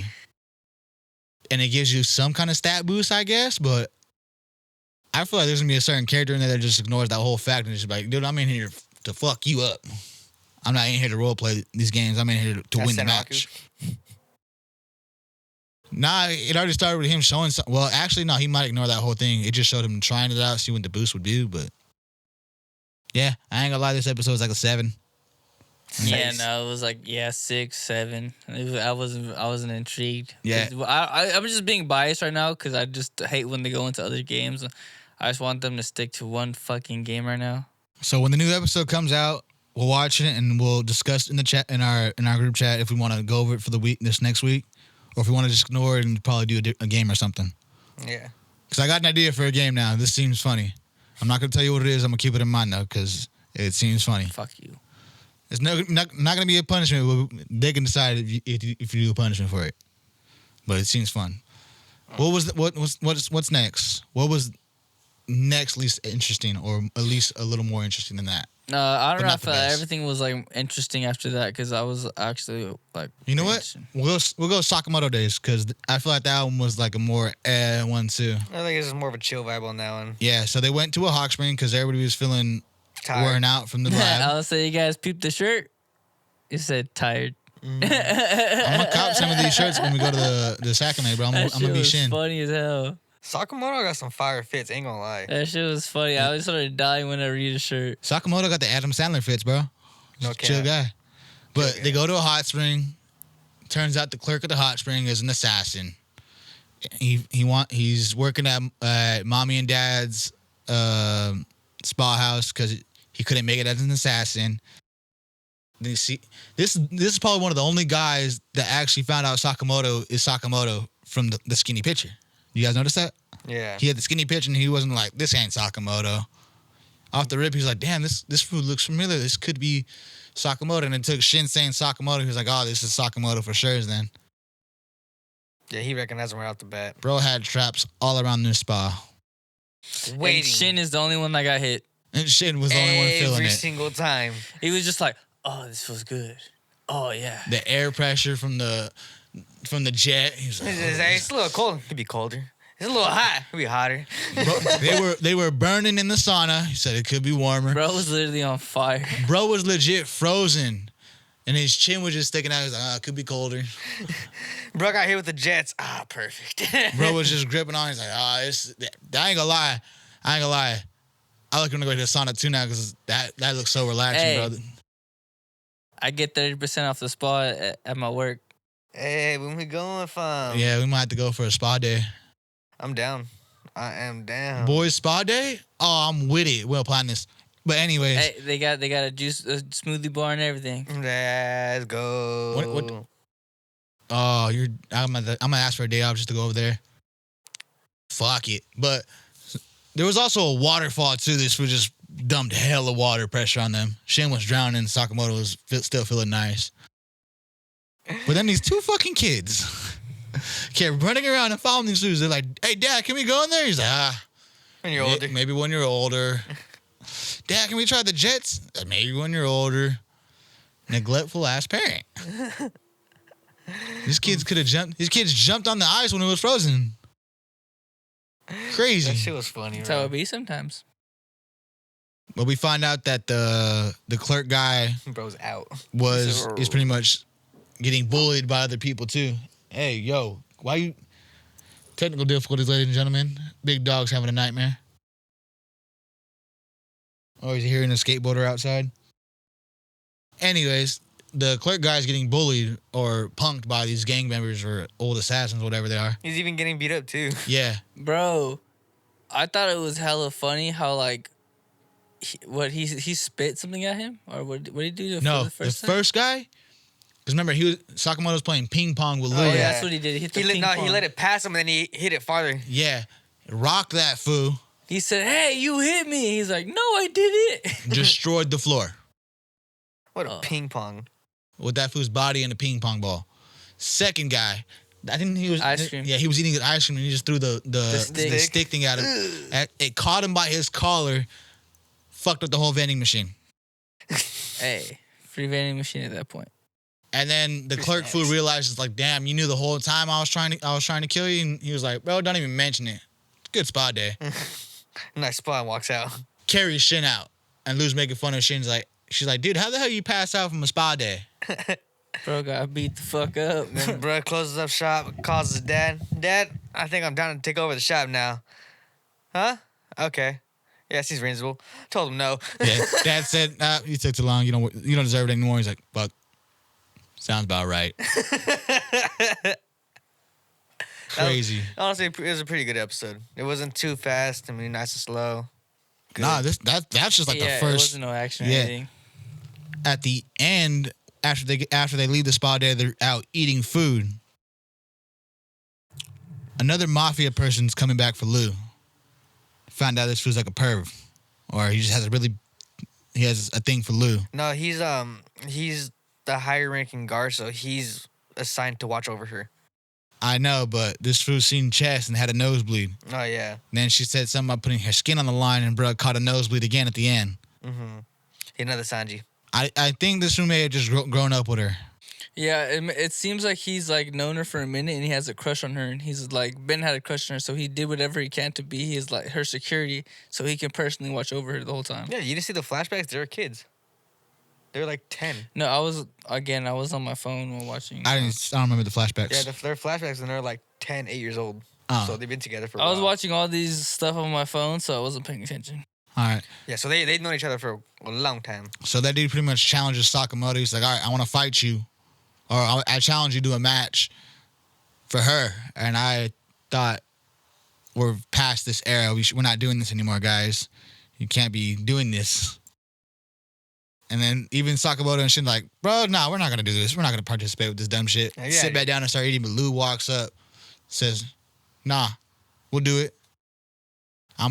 And it gives you some kind of stat boost, I guess, but I feel like there's gonna be a certain character in there that just ignores that whole fact and just like, dude, I'm in here to fuck you up. I'm not in here to role play these games. I'm in here to win the match. Nah, it already started with him showing something. Well, actually, no, he might ignore that whole thing. It just showed him trying it out, see what the boost would do. But yeah, I ain't gonna lie, this episode was like a 7. Yeah, no, it was like 6, 7. I wasn't intrigued. Yeah, I'm just being biased right now because I just hate when they go into other games. I just want them to stick to one fucking game right now. So when the new episode comes out, we'll watch it and we'll discuss in the chat in our group chat if we want to go over it for this next week, or if we want to just ignore it and probably do a game or something. Yeah. Because I got an idea for a game now. This seems funny. I'm not gonna tell you what it is. I'm gonna keep it in mind though, because It seems funny. Fuck you. It's not going to be a punishment. But they can decide if you do a punishment for it. But it seems fun. What's next? What was next least interesting, or at least a little more interesting than that? I don't But know not if the best. everything was like interesting after that because I was actually like. You know what? interesting. We'll go Sakamoto Days because I feel like that one was like a more one too. I think it's just more of a chill vibe on that one. Yeah, so they went to a hot spring because everybody was feeling Tired. worn out from the I lab. was say you guys peeped the shirt. You said tired. I'm gonna cop some of these shirts when we go to the Sakame, bro. I'm That gonna shit be was Shin. funny as hell. Sakamoto got some fire fits, ain't gonna lie. That shit was funny. I was sort of dying when I read a shirt. Sakamoto got the Adam Sandler fits, bro. No Chill cap. guy. But Chill they guy. go to a hot spring. Turns out the clerk at the hot spring is an assassin. He's working at mommy and dad's spa house because he couldn't make it as an assassin. Then you see this is probably one of the only guys that actually found out Sakamoto is Sakamoto from the skinny picture. You guys notice that? Yeah. He had the skinny picture and he wasn't like, this ain't Sakamoto. Off the rip, he was like, damn, this food looks familiar. This could be Sakamoto. And it took Shin saying Sakamoto. He was like, oh, this is Sakamoto for sure then. Yeah, he recognized him right off the bat. Bro had traps all around their spa. Waiting. And Shin is the only one that got hit. And Shin was the only one feeling Every it. single time. He was just like, oh, this feels good. Oh, yeah. The air pressure from the jet. He was like, It's a little cold. It could be colder. It's a little hot. It could be hotter. Bro, they were burning in the sauna. He said it could be warmer. Bro was literally on fire. Bro was legit frozen. And his chin was just sticking out. He was like, it could be colder. Bro got hit with the jets. Ah, perfect. Bro was just gripping on. He's like, I ain't gonna lie. I like to go to the sauna too now because that looks so relaxing, Hey. bro. I get 30% off the spa at my work. Hey, when we going, fam? Yeah, we might have to go for a spa day. I'm down. I am down. Boys, spa day? Oh, I'm with it. We'll plan this. But anyways, Hey, they got a smoothie bar and everything. Let's go. What- I'm gonna ask for a day off just to go over there. Fuck it. But there was also a waterfall too. This was just dumped hella water pressure on them. Shin was drowning. Sakamoto was still feeling nice. But then these two fucking kids kept running around and following these dudes. They're like, "Hey, Dad, can we go in there?" He's like, When you're older. maybe when you're older." "Dad, can we try the jets?" "Maybe when you're older." Neglectful ass parent. These kids could have jumped. These kids jumped on the ice when it was frozen. Crazy. That shit was funny, That's how bro. it be sometimes. But we find out that the clerk guy Bro's out. is pretty much getting bullied by other people too. Hey, yo, why you? Technical difficulties, ladies and gentlemen. Big Dog's having a nightmare. Or is he hearing a skateboarder outside? Anyways, the clerk guy's getting bullied or punked by these gang members or old assassins, whatever they are. He's even getting beat up, too. Yeah. Bro, I thought it was hella funny how like he spit something at him or what did he do No, for the the first time? first guy. Because remember, Sakamoto was playing ping pong with Lou. Oh, yeah. yeah, that's what he did. He hit the ping pong. He let it pass him and then he hit it farther. Yeah. Rocked that fool. He said, "Hey, you hit me." He's like, "No, I did it." Destroyed the floor What a ping pong. with that fool's body and a ping pong ball. Second guy. I think he was Ice cream. Yeah, he was eating his ice cream and he just threw the stick thing at him. It caught him by his collar. Fucked up the whole vending machine. Hey, free vending machine at that point. And then the clerk fool realizes, like, damn, you knew the whole time I was trying to kill you. And he was like, bro, don't even mention it. Good spa day. Nice spot and walks out. Carries Shin out. And Lou's making fun of Shin's like, she's like, dude, how the hell you pass out from a spa day? Bro got beat the fuck up. Then bro closes up shop, calls his dad. Dad, I think I'm down to take over the shop now. Huh? Okay. Yeah, seems reasonable. Told him no. Yeah. Dad said, you took too long. You don't deserve it anymore. He's like, fuck. Sounds about right. Crazy. Honestly, it was a pretty good episode. It wasn't too fast. I mean, nice and slow. Good. Nah, that's just like yeah, the it first. wasn't no action or Yeah. anything. At the end, after they leave the spa day, they're out eating food. Another mafia person's coming back for Lou. Found out this fool's like a perv, or he just has a really he has a thing for Lou. No, he's the higher ranking guard, so he's assigned to watch over her. I know, but this fool seen chest and had a nosebleed. Oh yeah. Then she said something about putting her skin on the line, and bro caught a nosebleed again at the end. Mm-hmm. Another Sanji. I think this fool may have just grown up with her. Yeah, it seems like he's like known her for a minute and he has a crush on her, and he's like Ben had a crush on her, so he did whatever he can to be his like her security, so he can personally watch over her the whole time. Yeah, you didn't see the flashbacks. They were kids. They were like 10. No, I was on my phone while watching. I don't remember the flashbacks. Yeah, they're flashbacks, and they're like 10, 8 years old. Oh. So they've been together for a I while. was watching all these stuff on my phone, so I wasn't paying attention. All right. Yeah, so they've known each other for a long time. So that dude pretty much challenges Sakamoto. He's like, all right, I want to fight you. Or I challenge you to a match for her. And I thought, we're past this era. We're not doing this anymore, guys. You can't be doing this. And then even Sakamoto and Shin like, bro, nah, we're not going to do this. We're not going to participate with this dumb shit. Yeah. Sit back down and start eating. But Lou walks up, says, nah, we'll do it.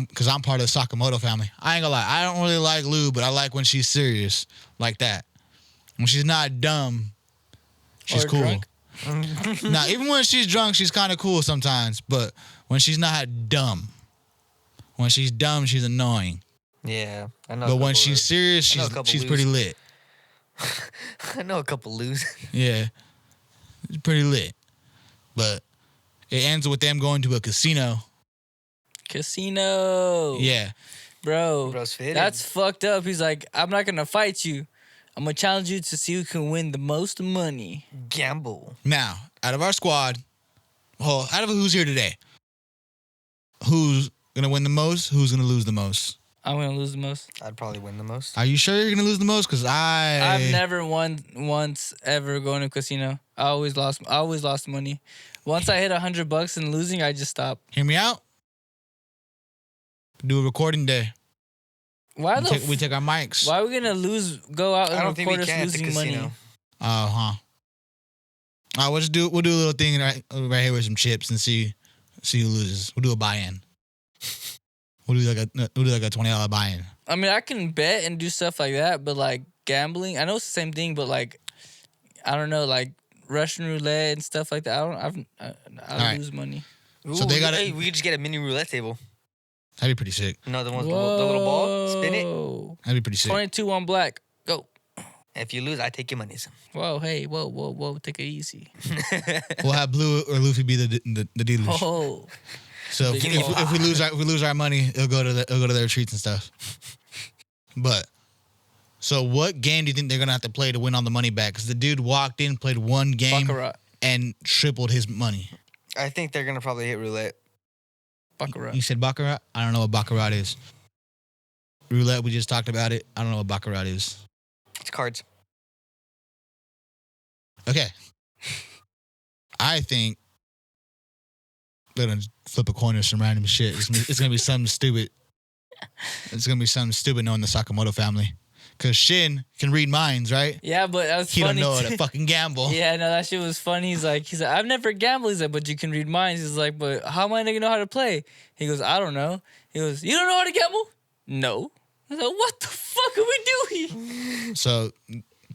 Because I'm part of the Sakamoto family. I ain't gonna lie. I don't really like Lou, but I like when she's serious like that. When she's not dumb, she's Or cool. drunk. Now, even when she's drunk, she's kind of cool sometimes. But when she's not dumb, when she's dumb, she's annoying. Yeah, I know. But when she's serious, she's pretty lit. I know a couple Lou's. Yeah, it's pretty lit. But it ends with them going to a casino. Casino. Yeah. Bro, Bro's fitted. that's fucked up. He's like, I'm not going to fight you. I'm going to challenge you to see who can win the most money. Gamble. Now, out of our squad, out of who's here today, who's going to win the most? Who's going to lose the most? I'm going to lose the most. I'd probably win the most. Are you sure you're going to lose the most? Because I've never won once ever going to a casino. I always lost money. Once I hit $100 and losing, I just stopped. Hear me out. Do a recording day. Why We take our mics. Why are we gonna go out I and don't think we record us can at the losing money? casino. All right, we'll do a little thing right here with some chips and see who loses. We'll do a buy-in. We'll do like a $20 buy-in. I mean, I can bet and do stuff like that, but like gambling, I know it's the same thing, but like, I don't know, like Russian roulette and stuff like that. I lose money. So they got we could just get a mini roulette table. That'd be pretty sick. No, the ones with the little ball. Spin it. That'd be pretty sick. 22 on black. Go. If you lose, I take your money. Whoa, hey, whoa. Take it easy. We'll have Blue or Luffy be the dealers. Oh. So if we lose our money, it'll go to their treats and stuff. But so what game do you think they're gonna have to play to win all the money back? Because the dude walked in, played one game, Baccarat. and tripled his money. I think they're gonna probably hit roulette. Baccarat. You said baccarat? I don't know what baccarat is. Roulette, we just talked about it. I don't know what baccarat is. It's cards. Okay. I think they're gonna flip a coin or some random shit. It's gonna be something stupid. It's gonna be something stupid knowing the Sakamoto family. Cause Shin can read minds, right? Yeah, but that was He funny. don't know how too. to fucking gamble. Yeah, no, that shit was funny. He's like, I've never gambled. He's like, but you can read minds. He's like, but how am I gonna know how to play? He goes, I don't know. He goes, you don't know how to gamble? No. I was like, what the fuck are we doing? So,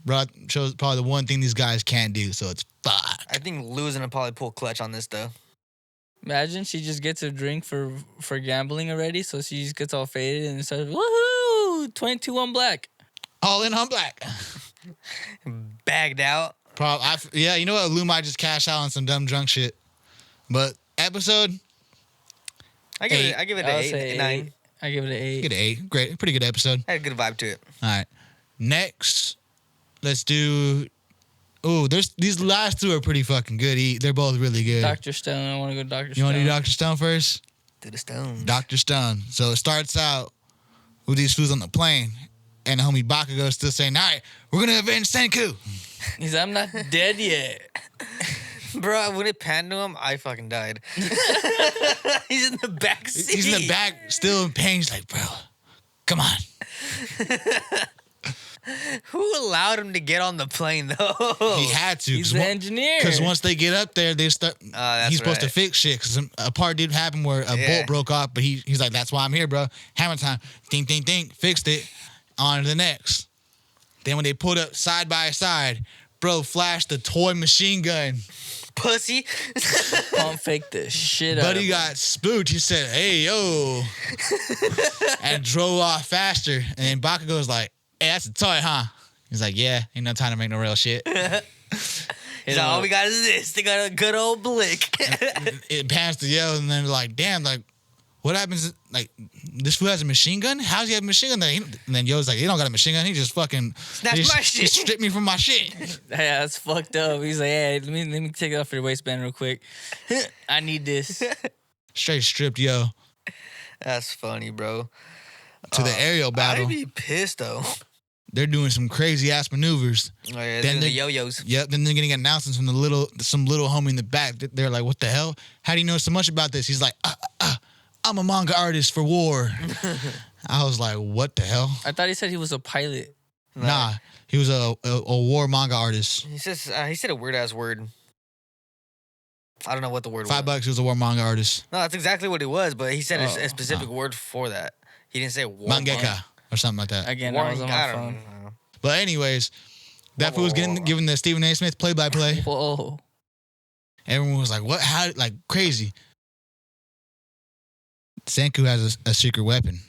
bro, shows probably the one thing these guys can't do. So it's fuck. I think losing will probably pull clutch on this though. Imagine she just gets a drink for gambling already, so she just gets all faded and says, woohoo, 22 on black. All in on black. Bagged out. Yeah, you know what? Lou might just cash out on some dumb drunk shit. But episode, I give it I'll an say 8, 9. I give it an 8. get an 8. Great, pretty good episode. Had a good vibe to it. All right. Next, let's do. Oh, these last two are pretty fucking good. They're both really good. Dr. Stone. I want to go Dr. Stone. You want to do Dr. Stone first? To the stone. Dr. Stone. So it starts out with these fools on the plane, and the homie Bakugo is still saying, all right, we're going to avenge Senku. He's like, I'm not dead yet. Bro, when it panned to him, I fucking died. He's in the back seat. He's in the back, still in pain. He's like, bro, come on. Who allowed him to get on the plane, though? He had to. He's the engineer. Because once they get up there, they start. That's he's supposed to right. fix shit. Because a part did happen where a Yeah. bolt broke off, but he's like, that's why I'm here, bro. Hammer time. Ding, ding, ding. Fixed it. on to the next. Then when they pulled up side by side, bro flashed the toy machine gun. Pussy. Pump fake the shit out of Buddy him. got spooked. He said, "Hey, yo," and drove off faster. And then Bakugo's like, "Hey, that's a toy, huh?" He's like, "Yeah, ain't no time to make no real shit." He's like, all we got is this. They got a good old blick. It pans to Yo, and then they're like, "Damn, like, what happens? Like, this fool has a machine gun? How does he have a machine gun?" And then Yo's like, "He don't got a machine gun. He just fucking Snatched my shit. He stripped me from my shit." Yeah, that's fucked up. He's like, hey, let me take it off your waistband real quick. I need this. Straight stripped Yo That's funny, bro. to the aerial battle. I'd be pissed, though. They're doing some crazy ass maneuvers. Oh, yeah, Then the they- yo-yos. Yep. Then they're getting announcements from some little homie in the back. They're like, "What the hell? How do you know so much about this?" He's like, "I'm a manga artist for war." I was like, "What the hell?" I thought he said he was a pilot. Nah, he was a war manga artist. He said a weird-ass word. I don't know what the word was. $5. He was a war manga artist. No, that's exactly what it was, but he said a Oh, specific word for that. He didn't say war. Mangaka or something like that. Again, War, I was on I my don't phone. know. But anyways, that fool was giving the Stephen A. Smith play-by-play. Whoa. Everyone was like, "What? How?" Like crazy. Senku has a secret weapon.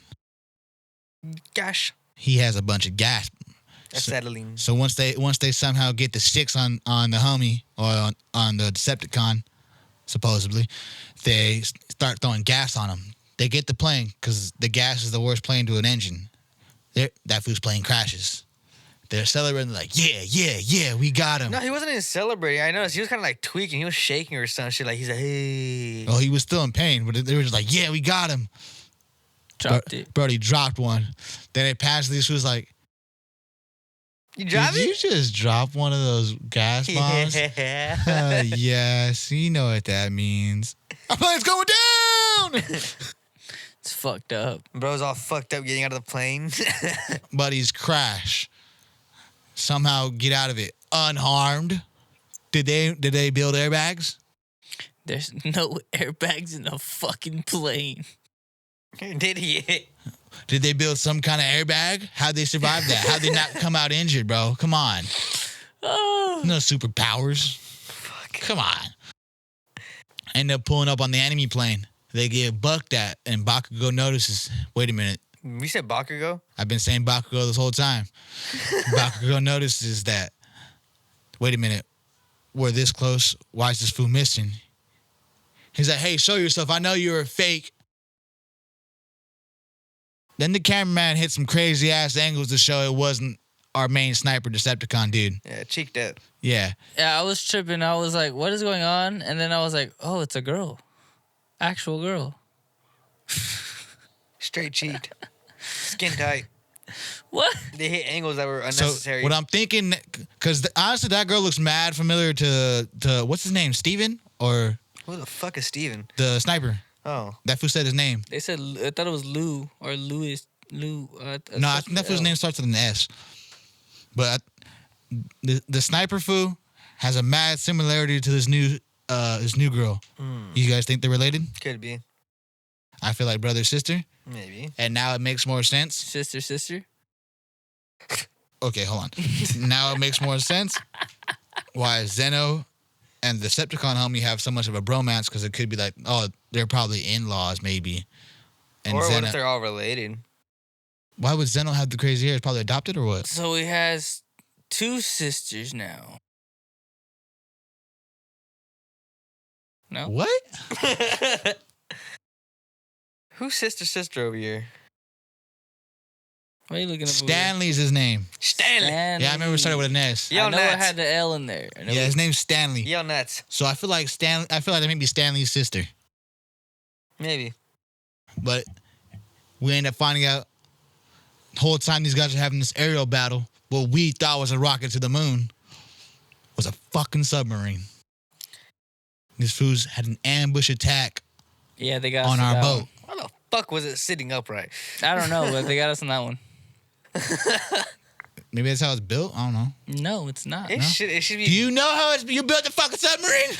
Gosh. He has a bunch of gas. Acetylene. So once they somehow get the sticks on the homie or on the Decepticon, supposedly, they start throwing gas on him. They get the plane because the gas is the worst plane to an engine. That fool's plane crashes. They're celebrating like, yeah, we got him. No, he wasn't even celebrating. I noticed he was kind of like tweaking. He was shaking or some shit. Like he's like, hey. Oh, he was still in pain, but they were just like, yeah, we got him. Dropped it. Brody dropped one. Then it passed. This was like, You dropped did you it? just drop one of those gas bombs? Yeah. Yes, you know what that means. Our plane's going down. It's fucked up. Bro's all fucked up getting out of the plane. Buddies crash. Somehow get out of it unharmed. Did they build airbags? There's no airbags in a fucking plane. Did he? Did they build some kind of airbag? How'd they survive that? How'd they not come out injured, bro? Come on. Oh. No superpowers. Fuck. Come on. End up pulling up on the enemy plane. They get bucked at, and Bakugo notices, wait a minute. We said Bakugo? I've been saying Bakugo this whole time. Bakugo notices that, wait a minute, we're this close. Why is this fool missing? He's like, hey, show yourself. I know you're a fake. Then the cameraman hit some crazy ass angles to show it wasn't our main sniper Decepticon dude. Yeah, cheeked up. Yeah. Yeah, I was tripping. I was like, what is going on? And then I was like, oh, it's a girl. Actual girl. Straight cheeked. Skin tight. What? They hit angles that were unnecessary. So what I'm thinking, because honestly, that girl looks mad familiar to what's his name, Steven? Or Who the fuck is Steven? the sniper. Oh. That fool said his name. They said, I thought it was Lou or Louis. Lou. No, I think that fool's name starts with an S. But the sniper fool has a mad similarity to this new girl. You guys think they're related? Could be. I feel like brother sister, Maybe. and now it makes more sense. Sister. Okay, hold on. Now it makes more sense why Zeno and the Decepticon homie have so much of a bromance, because it could be like, oh, they're probably in-laws maybe. And Or what Zeno, if they're all related? why would Zeno have the crazy hair? It's probably adopted or what? So he has two sisters now. No? What? Who's sister over here? Why are you looking at Stanley's his name. Stanley. Yeah, I remember it started with an S. Yo, I know nuts. it had the L in there. And it Yeah, was- his name's Stanley. Yo, nuts. So I feel like that may be Stanley's sister. Maybe. But we end up finding out the whole time these guys are having this aerial battle, what we thought was a rocket to the moon was a fucking submarine. These fools had an ambush attack Yeah, they got us on to our that boat. one. How the fuck was it sitting upright? I don't know, but they got us on that one. Maybe that's how it's built. I don't know. No, it's not. It should be. Do you know how you built the fucking submarine?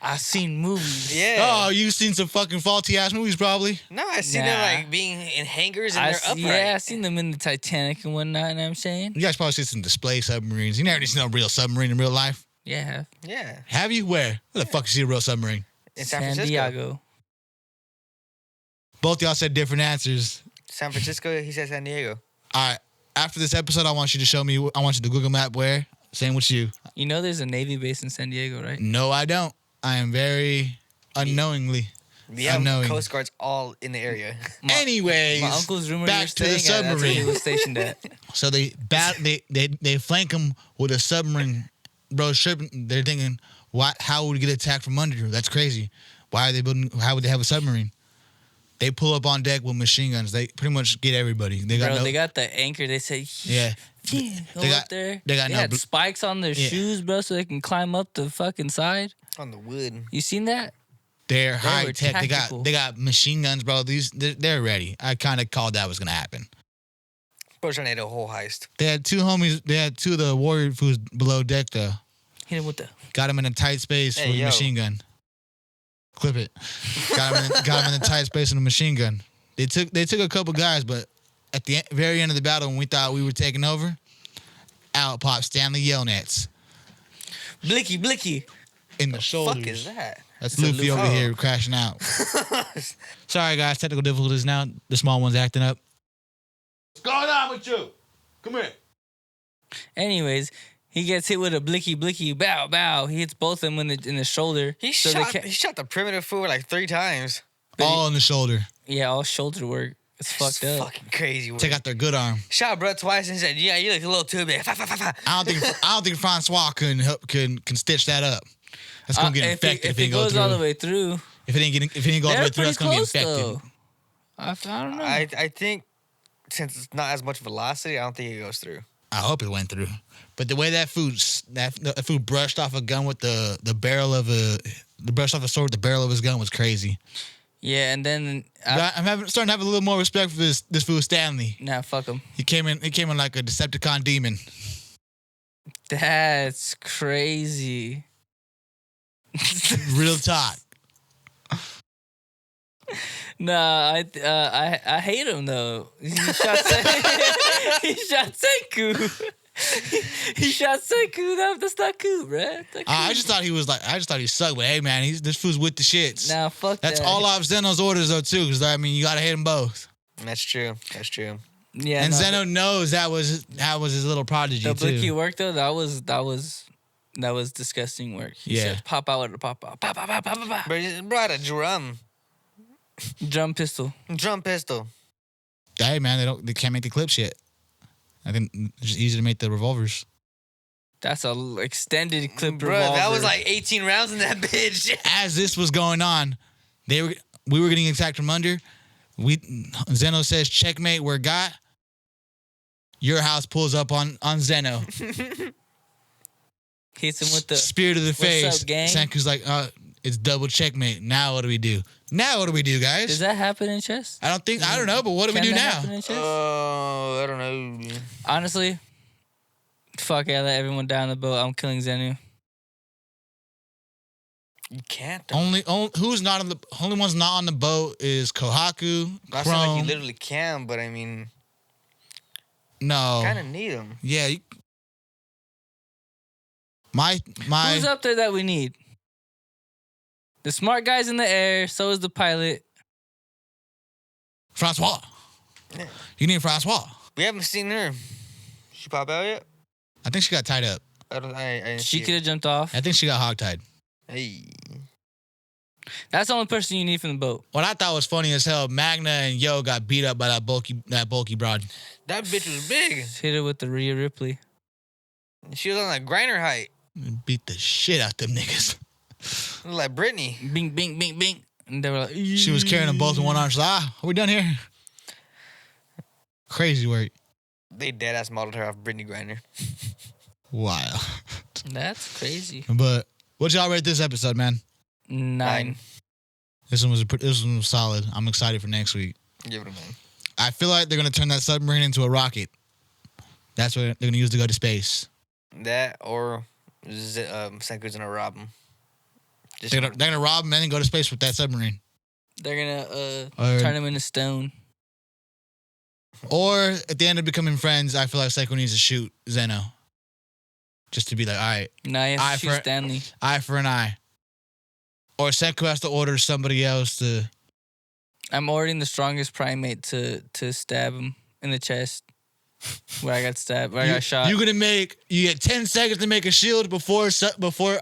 I've seen movies. Yeah. Oh, you've seen some fucking faulty ass movies, probably. No, I seen them like being in hangars and they're upright. Yeah, I seen them in the Titanic and whatnot. You know what I'm saying? You guys probably seen some display submarines. You never seen a real submarine in real life. Yeah. Yeah. Have you? Where? Where the fuck you see a real submarine? In San Francisco. Diego. Both y'all said different answers. San Francisco. He said San Diego. All right. After this episode, I want you to show me. I want you to Google Map where. Same with you. You know, there's a Navy base in San Diego, right? No, I don't. I am very unknowingly. We have unknowing. Coast Guards all in the area. Anyways, My uncle's rumor back to the that's where submarine. he was stationed at. So they flank him with a submarine, bro. They're thinking, how would we get attacked from under? That's crazy. Why are they building? How would they have a submarine? They pull up on deck with machine guns. They pretty much get everybody. They got the anchor. They say, yeah. Go up there. They had spikes on their shoes, bro, so they can climb up the fucking side. On the wood. You seen that? They're high were tech. tactical. They got machine guns, bro. They're ready. I kind of called that was gonna happen. Bro, trying to hit a whole heist. They had two homies. They had two of the warrior fools below deck though. Hit him with the. Got him in a tight space with a machine gun. Clip it. Got him in a tight space with a machine gun. They took a couple guys, but at the very end of the battle, when we thought we were taking over, out popped Stanley Yelnats. Blicky. In the shoulders. What the fuck is that? That's Luffy over here crashing out. Sorry, guys. Technical difficulties now. The small one's acting up. What's going on with you? Come here. Anyways, he gets hit with a blicky, bow. He hits both of them in the shoulder. He shot the primitive fool like 3 times. All in the shoulder. Yeah, all shoulder work. It's fucked up. Fucking crazy work. Take out their good arm. Shot bro twice and said, "Yeah, you look a little too big." I don't think Francois can stitch that up. That's gonna get infected if it goes all the way through. If it ain't go all the way through, that's gonna get infected. Though. I don't know. I think since it's not as much velocity, I don't think it goes through. I hope it went through. But the way that food brushed off a gun with the barrel of brushed off a sword with the barrel of his gun was crazy. Yeah, and then I'm starting to have a little more respect for this fool Stanley. Nah, fuck him. He came in like a Decepticon demon. That's crazy. Real talk. Nah, I hate him though. He shot Senku. He shot Senku. That's not cool, bruh. I just thought he sucked. But hey, man, this fool's with the shits. Nah, fuck That's that. all off Zeno's orders though too, because I mean you gotta hit them both. That's true. Yeah, and Zeno knows that was his little prodigy the too. book he worked though, that was disgusting work. He said, pop out with a pop out. Pop. Bro, he brought a drum pistol. Hey man, they can't make the clips yet. I think it's just easy to make the revolvers. That's a extended clip bro, revolver. that was like 18 rounds in that bitch. As this was going on, we were getting attacked from under. Zeno says, "Checkmate, we're got." Your house pulls up on Zeno. Hits him with the spear to the face. What's up, gang? Senku's like, it's double checkmate. Now what do we do? Guys? Does that happen in chess? I don't know, but what do we do now? Oh, I don't know. Honestly, fuck it, I let everyone down the boat. I'm killing Zenu. You can't. Only one's not on the boat is Kohaku. Not Chrome. like you literally can, but I mean, no, kind of need them. Yeah. My. Who's up there that we need? The smart guy's in the air. So is the pilot. Francois. Yeah. You need Francois. We haven't seen her. She pop out yet? I think she got tied up. She could have jumped off. I think she got hogtied. Hey. That's the only person you need from the boat. What I thought was funny as hell, Magna and Yo got beat up by that bulky broad. That bitch was big. Hit her with the Rhea Ripley. She was on like grinder height. Beat the shit out them niggas. Like Brittany. Bing, bing, bing, bing. And they were like, she was carrying them both in one arm. She's like, are we done here? Crazy work. They dead ass modeled her off Brittany Griner. Wow. That's crazy. But what y'all rate this episode, man? 9. This one was solid. I'm excited for next week. Give it a 9. I feel like they're gonna turn that submarine into a rocket. That's what they're gonna use to go to space. That or Senku's gonna rob him. Just They're gonna rob him and then go to space with that submarine. They're gonna Or- turn him into stone. Or at the end of becoming friends, I feel like Psycho needs to shoot Zeno. Just to be like, all right, Nah, he has Eye to shoot for- Stanley. eye for an eye. Or Senku has to order somebody else to. I'm ordering the strongest primate to stab him in the chest. Where I got stabbed, where I got shot. You get 10 seconds to make a shield before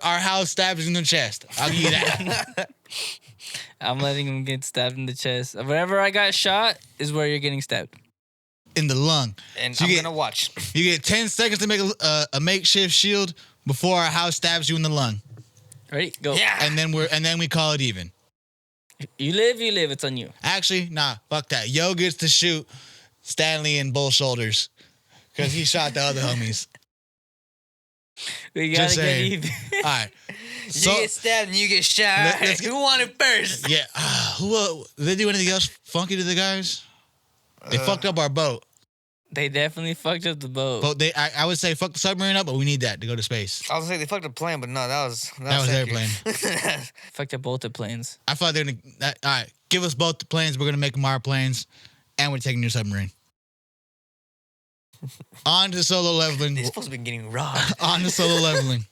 our house stabs you in the chest. I'll give you that. I'm letting him get stabbed in the chest. Wherever I got shot is where you're getting stabbed. In the lung. And So I'm you gonna watch. You get 10 seconds to make a makeshift shield before our house stabs you in the lung. Ready? Go. Yeah. And then we call it even. You live, it's on you. Actually, nah, fuck that. Yo gets to shoot Stanley in both shoulders. Because he shot the other homies. We gotta Just get saying. even. All right. You So, get stabbed and you get shot. Let's get- Who won it first? yeah. Did they do anything else funky to the guys? They fucked up our boat. They definitely fucked up the boat. But I would say fuck the submarine up, but we need that to go to space. I was gonna say they fucked the plane, but no, that was their plane. Fucked up both the planes. I thought they're gonna. All right, give us both the planes. We're gonna make them our planes, and we're taking your submarine. On to solo leveling. They're supposed to be getting robbed. On to solo leveling.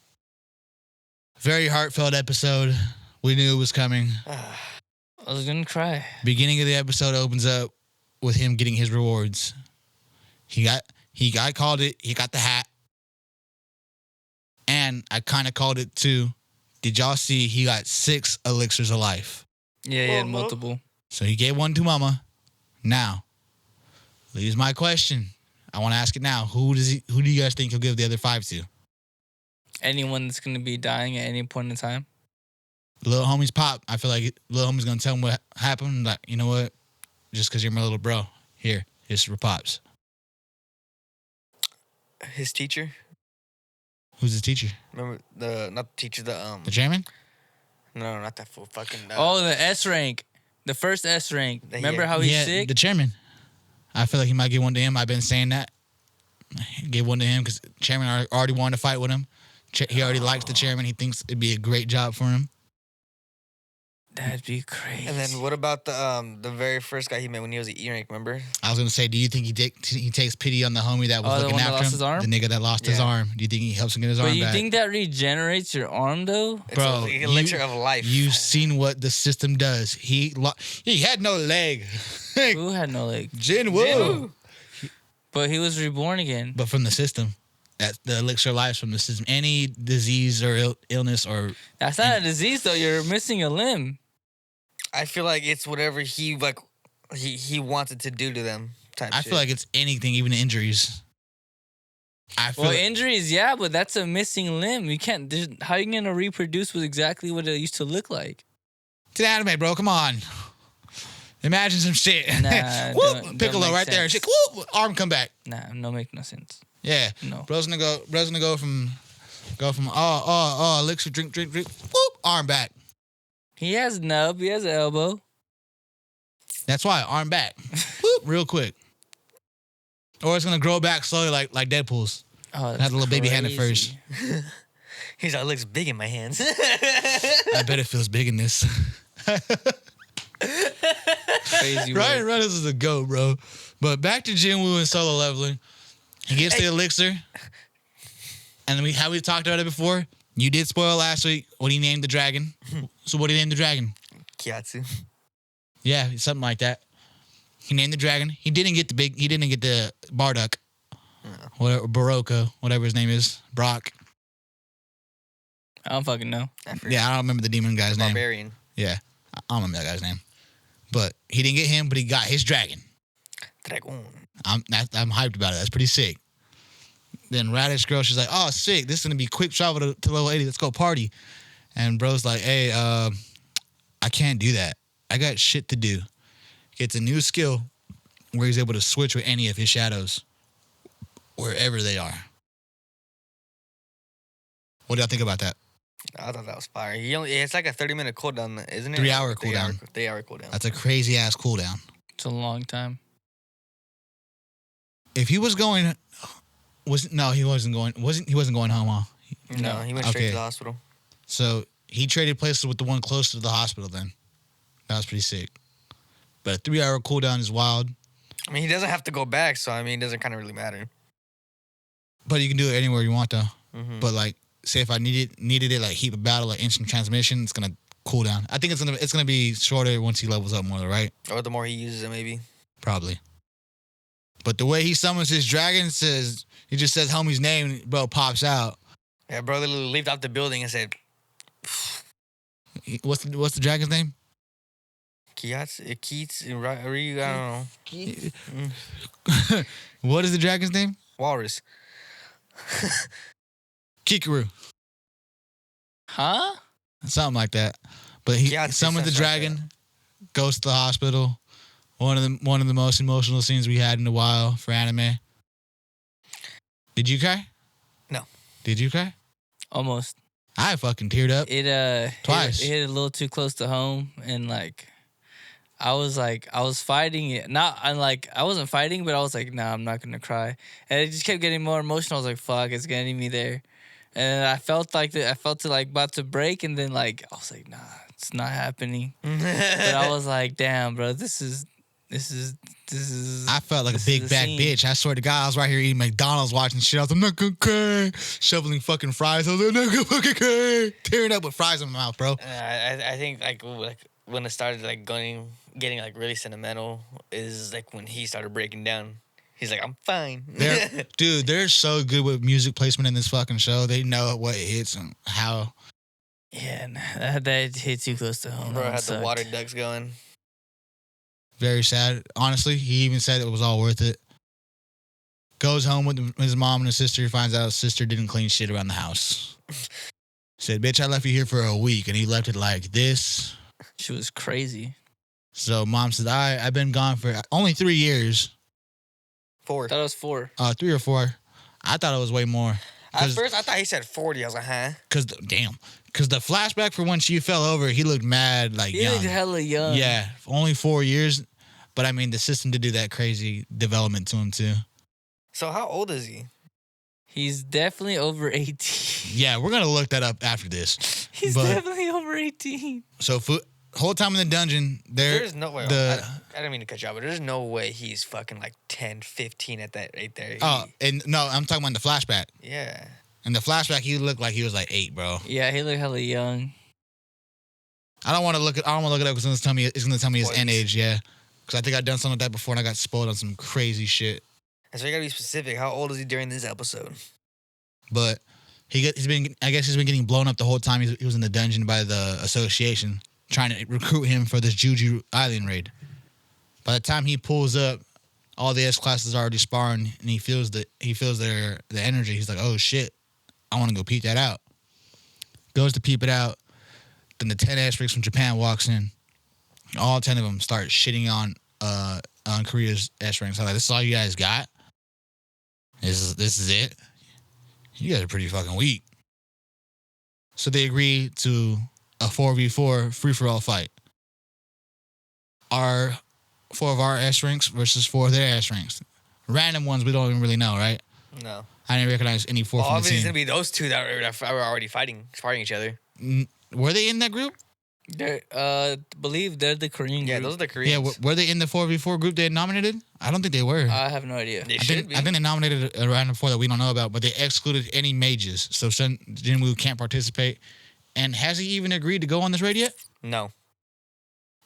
Very heartfelt episode. We knew it was coming. I was gonna cry. Beginning of the episode opens up with him getting his rewards. He got called it. He got the hat, and I kind of called it too. Did y'all see he got 6 elixirs of life? Yeah, he had multiple. So he gave one to Mama. Now, here's my question. I want to ask it now. Who do you guys think he'll give the other 5 to? Anyone that's gonna be dying at any point in time. Little homie's pop. I feel like little homie's gonna tell him what happened. Like, you know what? Just because you're my little bro, here's for pops. His teacher. Who's his teacher? Remember not the teacher, The chairman? no, not that fool. Fucking. Oh, the S rank. The first S rank. Yeah. Remember how he's Yeah, sick? the chairman. I feel like he might give one to him. I've been saying that. He gave one to him because chairman already wanted to fight with him. He already likes the chairman. He thinks it'd be a great job for him. That'd be crazy. And then what about the very first guy he met when he was an E-rank? Remember? I was gonna say, do you think he takes pity on the homie that was Oh, the looking one that after lost him? his arm? The nigga that lost his Yeah. arm. Do you think he helps him get his but arm you back? think that regenerates your arm though? It's Bro, an elixir of life. You've seen what the system does. He had no leg. Who had no leg? Jin Woo. But he was reborn again. But from the system. That's the elixir of life from the system. Any disease or illness or That's not a disease though. You're missing a limb. I feel like it's whatever he wanted to do to them. I feel like it's anything, even injuries. I feel Well, like, injuries, yeah, but that's a missing limb. You can't. How are you gonna reproduce with exactly what it used to look like? it's an anime, bro. Come on. Imagine some shit. Nah, Whoop, don't Piccolo make right there. sense. Shit, whoop, arm come back. Nah, no, make no sense. Yeah. No. Bro's gonna go from elixir, drink, whoop, arm back. He has nub. He has an elbow. That's why arm back, whoop, real quick. Or it's gonna grow back slowly, like Deadpool's. Oh, Have a little baby hand at first. crazy. He's like, it looks big in my hands. I bet it feels big in this. Crazy. Ryan work. Reynolds is a goat, bro. But back to Jinwoo and solo leveling. He gets the elixir. And how we talked about it before. You did spoil last week what he named the dragon. So what did he name the dragon? Kiatsu. Yeah, something like that. He named the dragon. He didn't get the Bardock. Whatever, Barocco, whatever his name is. Brock. I don't fucking know. Yeah, I don't remember the demon guy's name. Barbarian. Yeah, I don't remember that guy's name. But he didn't get him, but he got his dragon. Dragon. I'm hyped about it. That's pretty sick. Then Radish Girl, she's like, oh, sick. This is going to be quick travel to level 80. Let's go party. And bro's like, hey, I can't do that. I got shit to do. Gets a new skill where he's able to switch with any of his shadows wherever they are. What do y'all think about that? I thought that was fire. It's like a 30-minute cooldown, isn't it? 3-hour cooldown. 3-hour cooldown. That's a crazy ass cooldown. It's a long time. If he was going, he wasn't going home, huh? No, he went straight Okay. to the hospital. So he traded places with the one close to the hospital. Then that was pretty sick. But a 3-hour cooldown is wild. I mean, he doesn't have to go back, so I mean, it doesn't kind of really matter. But you can do it anywhere you want though. Mm-hmm. But like, say if I needed it like heat of battle, like instant transmission, it's gonna cool down. I think it's gonna be shorter once he levels up more, right? Or the more he uses it, maybe. Probably. But the way he summons his dragon he just says homie's name, bro, pops out. Yeah, bro literally leaped out the building and said, What's the dragon's name? Keats, Ryu, I don't know. What is the dragon's name? Walrus. Kikaru. Huh? Something like that. But he Yeah, summons the something like dragon, goes to the hospital. One of the most emotional scenes we had in a while for anime. Did you cry? No. Did you cry? Almost. I fucking teared up. It Twice. It hit a little too close to home, and like, I was fighting it. I wasn't fighting, but I was like, nah, I'm not gonna cry. And it just kept getting more emotional. I was like, fuck, it's getting me there. And I felt like about to break, and then like I was like, nah, it's not happening. But I was like, damn, bro, this is. I felt like a big bad bitch. I swear to God, I was right here eating McDonald's, watching shit. I was like, I'm not gonna cry. Shoveling fucking fries. I was like, I'm not gonna fucking cry. Tearing up with fries in my mouth, bro. I think like when it started like getting like really sentimental is like when he started breaking down. He's like, I'm fine. Dude, they're so good with music placement in this fucking show. They know what hits and how. Yeah, nah, that hit too close to home. Bro That had sucked. the water ducks going. Very sad. Honestly, he even said it was all worth it. Goes home with his mom and his sister. Finds out his sister didn't clean shit around the house. Said, bitch, I left you here for a week. And he left it like this. She was crazy. So mom said, I've been gone for only 3 years. 4. I thought it was 4. 3 or 4. I thought it was way more. At first, I thought he said 40. I was like, huh? Because the flashback for when she fell over, he looked mad, like He young. looked hella young. Yeah, only 4 years. But I mean, the system did do that crazy development to him too. So how old is he? He's definitely over 18. Yeah, we're gonna look that up after this. He's definitely over 18. So whole time in the dungeon, There's no way. I didn't mean to cut you off, but there's no way he's fucking like 10, 15 at that right there. And no, I'm talking about in the flashback. Yeah. In the flashback, he looked like he was like 8, bro. Yeah, he looked hella young. I don't want to look it up because it's gonna tell me his Boys. end age. Yeah, because I think I've done something like that before and I got spoiled on some crazy shit. And so you gotta be specific. How old is he during this episode? But he's been getting blown up the whole time he was in the dungeon by the association trying to recruit him for this Juju Island raid. By the time he pulls up, all the S classes are already sparring, and he feels the energy. He's like, oh shit, I want to go peep that out. Goes to peep it out. Then the 10 S rigs from Japan walks in. All 10 of them start shitting on Korea's S ranks. I'm like, this is all you guys got? This is it? You guys are pretty fucking weak. So they agree to a 4v4 free-for-all fight. 4 of our S ranks versus 4 of their S ranks. Random ones we don't even really know, right? No. I didn't recognize any 4 from the Obviously, it's team. gonna be those two that were already fighting each other. Were they in that group? They're, believe they're the Korean Yeah, group. those are the Koreans. Yeah, were they in the 4v4 group they had nominated? I don't think they were. I have no idea. They I should be. think they nominated a random 4 that we don't know about, but they excluded any mages. So Jinwoo can't participate. And has he even agreed to go on this raid yet? No.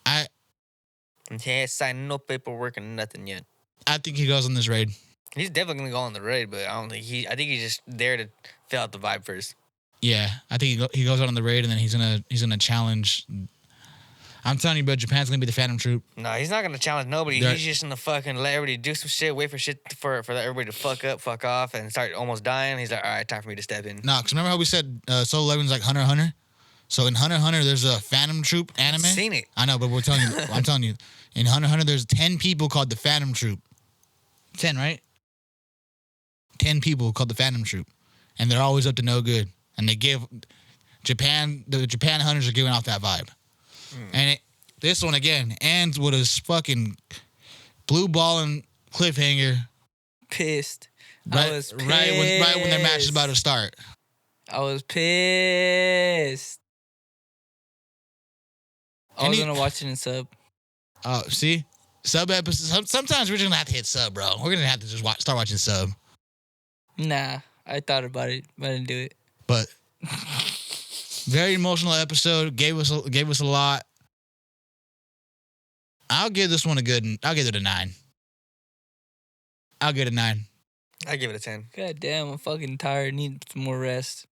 He has signed no paperwork and nothing yet. I think he goes on this raid. He's definitely gonna go on the raid, but I think he's just there to fill out the vibe first. Yeah, I think he goes out on the raid and then he's gonna challenge. I'm telling you, bro, Japan's gonna be the Phantom Troop. No, he's not gonna challenge nobody. They're- He's just gonna fucking let everybody do some shit, wait for everybody to fuck off, and start almost dying. He's like, all right, time for me to step in. Nah, because remember how we said Solo Leveling's like Hunter x Hunter? So in Hunter x Hunter, there's a Phantom Troop anime. Seen it. I know, but I'm telling you, in Hunter x Hunter, there's 10 people called the Phantom Troop. 10, right? 10 people called the Phantom Troop, and they're always up to no good. And they give the Japan hunters are giving off that vibe. And this one again ends with a fucking blue ball and cliffhanger. Pissed. Right, I was pissed. right when their match is about to start. I was pissed. I was gonna watch it in sub. Oh, see, sub episodes. Sometimes we're just gonna have to hit sub, bro. We're gonna have to just start watching sub. Nah, I thought about it, but I didn't do it. But very emotional episode. Gave us a lot. I'll give this one I'll give it a 9. I'll give it a 9. I give it a 10. God damn, I'm fucking tired. Need some more rest.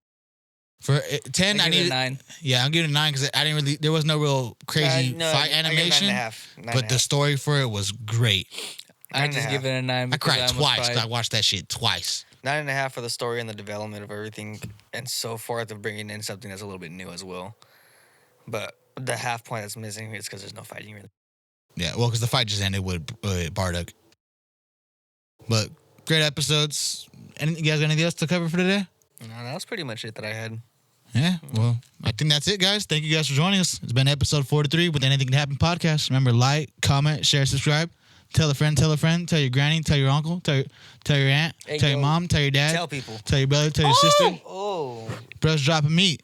For 10, I give it need a 9. Yeah, I'll give it a 9 because I didn't really. There was no real crazy fight animation, but the story for it was great. I just give it a 9. I cried twice. I watched that shit twice. 9.5 for the story and the development of everything, and so forth of bringing in something that's a little bit new as well. But the half point that's missing is because there's no fighting really. Yeah, well, because the fight just ended with Bardock. But great episodes. You guys got anything else to cover for today? No, that was pretty much it that I had. Yeah, well, I think that's it, guys. Thank you guys for joining us. It's been episode 43 with Anything Can Happen podcast. Remember, like, comment, share, subscribe. Tell a friend, tell your granny, tell your uncle, tell your aunt, tell your mom, tell your dad. Tell people. Tell your brother, tell your sister. Oh. Bro's dropping meat.